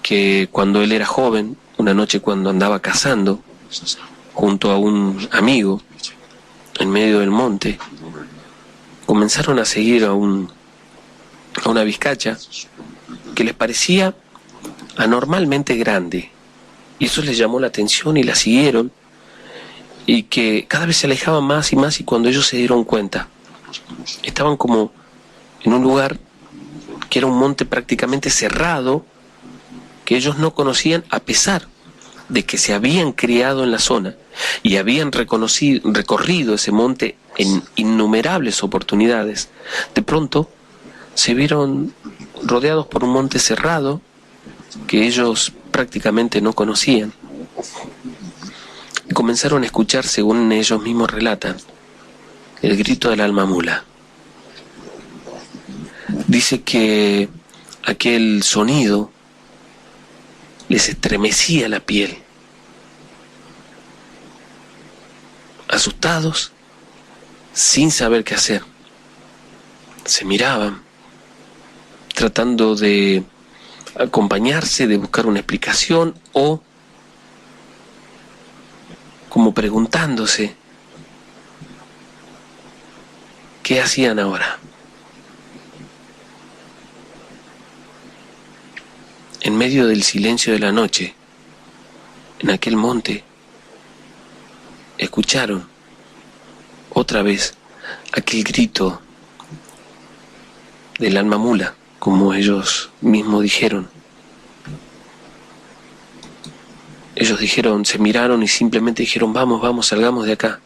que cuando él era joven, una noche cuando andaba cazando junto a un amigo en medio del monte, comenzaron a seguir a una vizcacha que les parecía anormalmente grande, y eso les llamó la atención y la siguieron, y que cada vez se alejaban más y más, y cuando ellos se dieron cuenta, estaban como en un lugar que era un monte prácticamente cerrado, que ellos no conocían, a pesar de que se habían criado en la zona y habían recorrido ese monte en innumerables oportunidades. De pronto se vieron rodeados por un monte cerrado que ellos prácticamente no conocían. Y comenzaron a escuchar, según ellos mismos relatan, el grito del alma mula. Dice que aquel sonido les estremecía la piel. Asustados, sin saber qué hacer, se miraban, tratando de acompañarse, de buscar una explicación, o como preguntándose qué hacían ahora. En medio del silencio de la noche, en aquel monte, escucharon otra vez aquel grito del alma mula, como ellos mismos dijeron. Ellos dijeron, se miraron y simplemente dijeron: vamos, vamos, salgamos de acá.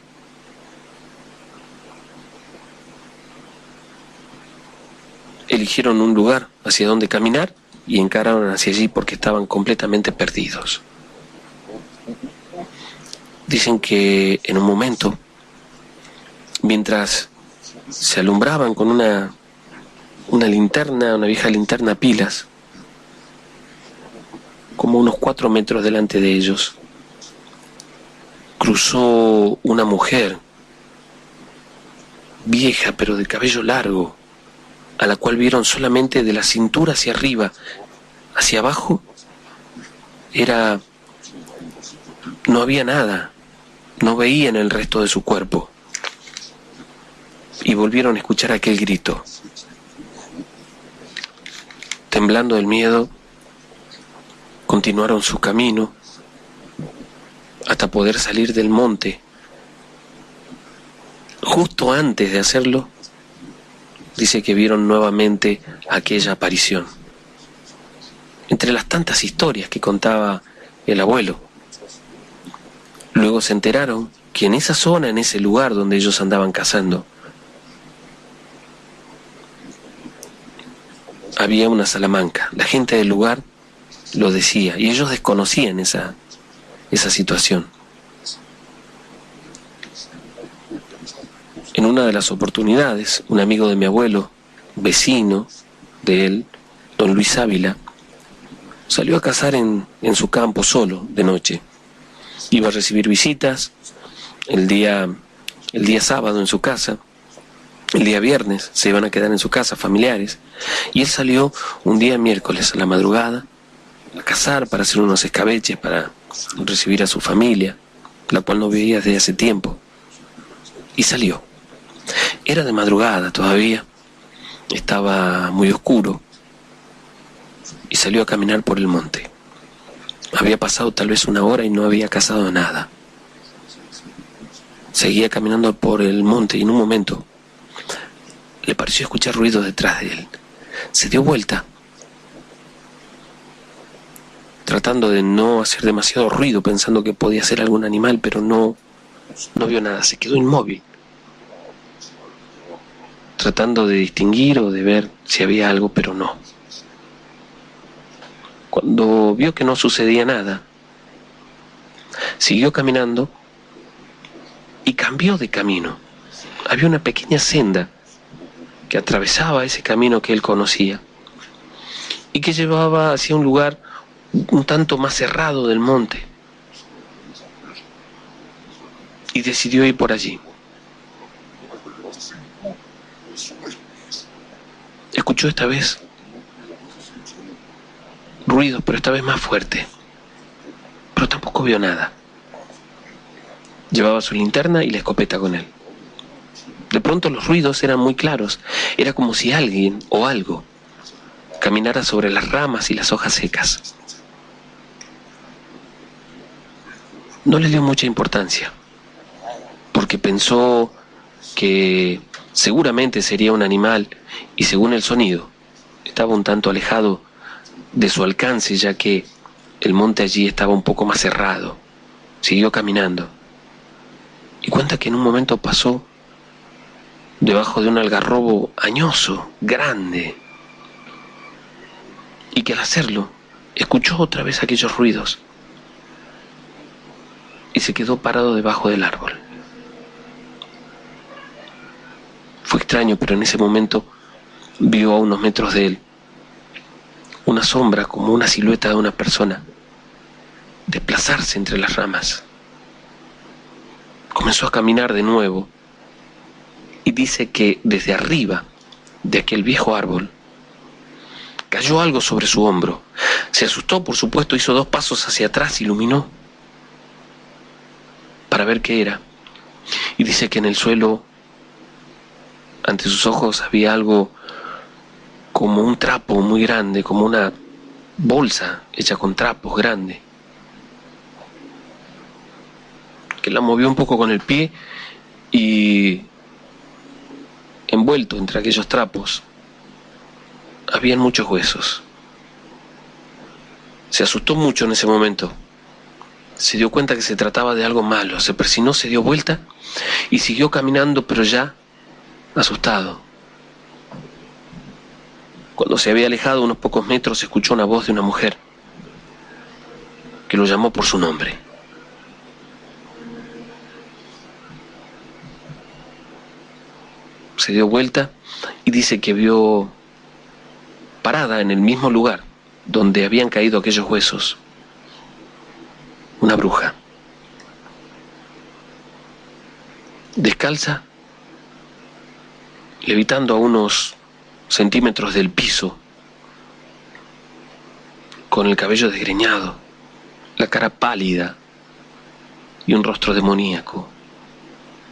Eligieron un lugar hacia donde caminar y encararon hacia allí porque estaban completamente perdidos. Dicen que en un momento mientras se alumbraban con una linterna, una vieja linterna a pilas, como unos 4 metros delante de ellos, cruzó una mujer, vieja pero de cabello largo, a la cual vieron solamente de la cintura hacia arriba. Hacia abajo no había nada, no veían el resto de su cuerpo. Y volvieron a escuchar aquel grito. Temblando del miedo, continuaron su camino hasta poder salir del monte. Justo antes de hacerlo, dice que vieron nuevamente aquella aparición. Entre las tantas historias que contaba el abuelo, luego se enteraron que en esa zona, en ese lugar donde ellos andaban cazando, había una salamanca. La gente del lugar lo decía y ellos desconocían esa situación. En una de las oportunidades, un amigo de mi abuelo, vecino de él, don Luis Ávila, salió a cazar en su campo solo de noche. Iba a recibir visitas el día sábado en su casa. El día viernes se iban a quedar en su casa familiares, y él salió un día miércoles a la madrugada a cazar para hacer unos escabeches, para recibir a su familia, la cual no veía desde hace tiempo. Y salió. Era de madrugada todavía, estaba muy oscuro, y salió a caminar por el monte. Había pasado tal vez 1 hora y no había cazado nada. Seguía caminando por el monte y en un momento le pareció escuchar ruido detrás de él. Se dio vuelta, tratando de no hacer demasiado ruido, pensando que podía ser algún animal, pero no vio nada. Se quedó inmóvil, tratando de distinguir o de ver si había algo, pero no. Cuando vio que no sucedía nada, siguió caminando y cambió de camino. Había una pequeña senda que atravesaba ese camino que él conocía y que llevaba hacia un lugar un tanto más cerrado del monte, y decidió ir por allí. Escuchó esta vez ruidos, pero esta vez más fuerte, pero tampoco vio nada. Llevaba su linterna y la escopeta con él. De pronto los ruidos eran muy claros. Era como si alguien o algo caminara sobre las ramas y las hojas secas. No le dio mucha importancia, porque pensó que seguramente sería un animal, y según el sonido, estaba un tanto alejado de su alcance, ya que el monte allí estaba un poco más cerrado. Siguió caminando y cuenta que en un momento pasó debajo de un algarrobo añoso, grande, y que al hacerlo escuchó otra vez aquellos ruidos y se quedó parado debajo del árbol. Fue extraño, pero en ese momento vio a unos metros de él una sombra, como una silueta de una persona, desplazarse entre las ramas. Comenzó a caminar de nuevo y dice que desde arriba de aquel viejo árbol cayó algo sobre su hombro. Se asustó, por supuesto, hizo 2 pasos hacia atrás, iluminó para ver qué era, y dice que en el suelo, ante sus ojos, había algo como un trapo muy grande, como una bolsa hecha con trapos grande, que la movió un poco con el pie, y envuelto entre aquellos trapos habían muchos huesos. Se asustó mucho en ese momento. Se dio cuenta que se trataba de algo malo. Se persinó, se dio vuelta y siguió caminando, pero ya asustado. Cuando se había alejado unos pocos metros, escuchó una voz de una mujer que lo llamó por su nombre. se dio vuelta y dice que vio parada en el mismo lugar donde habían caído aquellos huesos una bruja, descalza, levitando a unos centímetros del piso, con el cabello desgreñado, la cara pálida y un rostro demoníaco.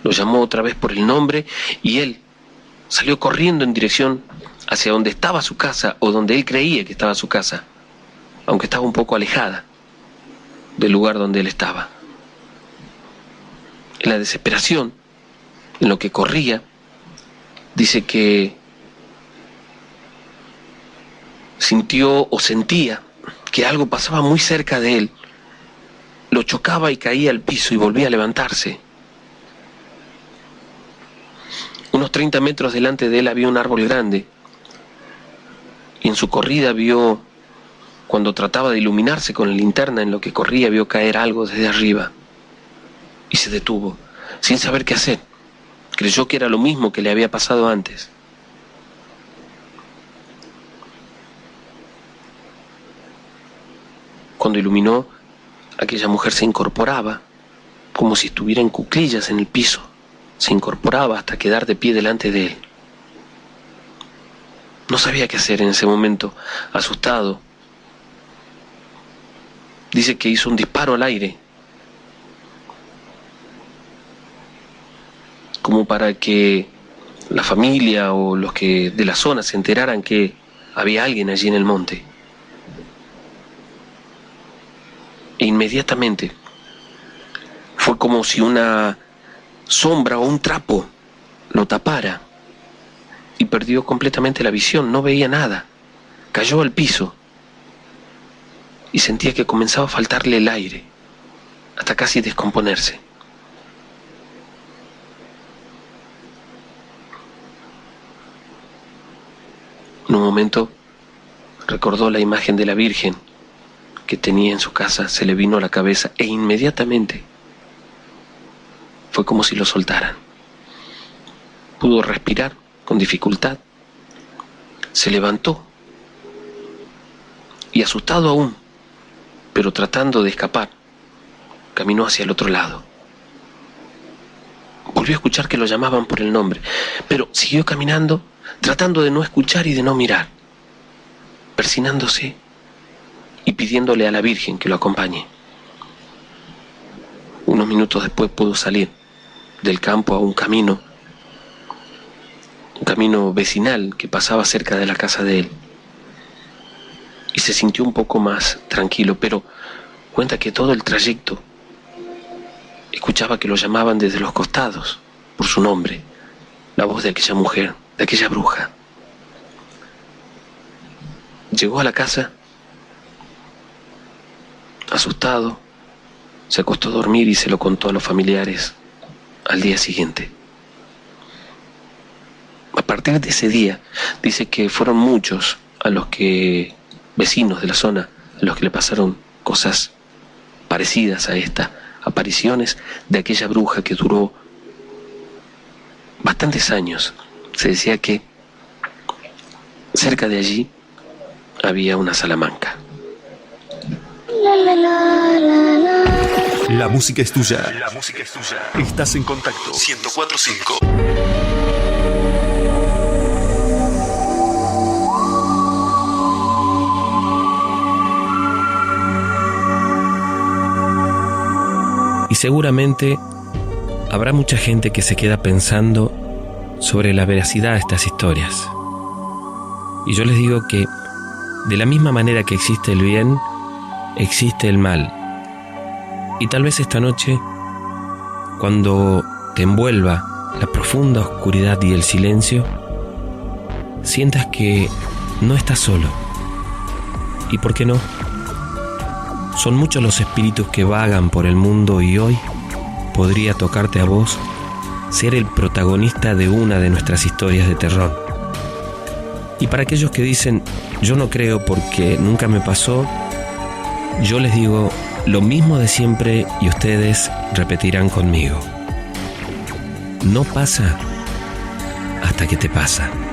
Lo llamó otra vez por el nombre y él salió corriendo en dirección hacia donde estaba su casa, o donde él creía que estaba su casa, aunque estaba un poco alejada del lugar donde él estaba. En la desesperación, en lo que corría, dice que sintió o sentía que algo pasaba muy cerca de él. Lo chocaba y caía al piso y volvía a levantarse. Unos 30 metros delante de él había un árbol grande. Y en su corrida vio, cuando trataba de iluminarse con la linterna en lo que corría, vio caer algo desde arriba. Y se detuvo, sin saber qué hacer. Creyó que era lo mismo que le había pasado antes. Cuando iluminó, aquella mujer se incorporaba, como si estuviera en cuclillas en el piso. Se incorporaba hasta quedar de pie delante de él. No sabía qué hacer en ese momento, asustado. Dice que hizo un disparo al aire, como para que la familia o los que de la zona se enteraran que había alguien allí en el monte. E inmediatamente fue como si una sombra o un trapo lo tapara y perdió completamente la visión, no veía nada, cayó al piso y sentía que comenzaba a faltarle el aire, hasta casi descomponerse. En un momento recordó la imagen de la Virgen que tenía en su casa, se le vino a la cabeza e inmediatamente fue como si lo soltaran. Pudo respirar con dificultad, se levantó y, asustado aún, pero tratando de escapar, caminó hacia el otro lado. Volvió a escuchar que lo llamaban por el nombre, pero siguió caminando, tratando de no escuchar y de no mirar, persignándose y pidiéndole a la Virgen que lo acompañe. Unos minutos después pudo salir del campo a un camino vecinal que pasaba cerca de la casa de él. Y se sintió un poco más tranquilo, pero cuenta que todo el trayecto escuchaba que lo llamaban desde los costados por su nombre, la voz de aquella mujer, de aquella bruja. Llegó a la casa, asustado, se acostó a dormir y se lo contó a los familiares al día siguiente. A partir de ese día, dice que fueron muchos vecinos de la zona, a los que le pasaron cosas parecidas a esta, apariciones de aquella bruja que duró bastantes años. Se decía que cerca de allí había una Salamanca. La música es tuya. Estás en contacto 104.5. Y seguramente habrá mucha gente que se queda pensando sobre la veracidad de estas historias. Y yo les digo que de la misma manera que existe el bien, existe el mal. Y tal vez esta noche, cuando te envuelva la profunda oscuridad y el silencio, sientas que no estás solo. ¿Y por qué no? Son muchos los espíritus que vagan por el mundo y hoy podría tocarte a vos ser el protagonista de una de nuestras historias de terror. Y para aquellos que dicen, yo no creo porque nunca me pasó, yo les digo lo mismo de siempre y ustedes repetirán conmigo. No pasa hasta que te pasa.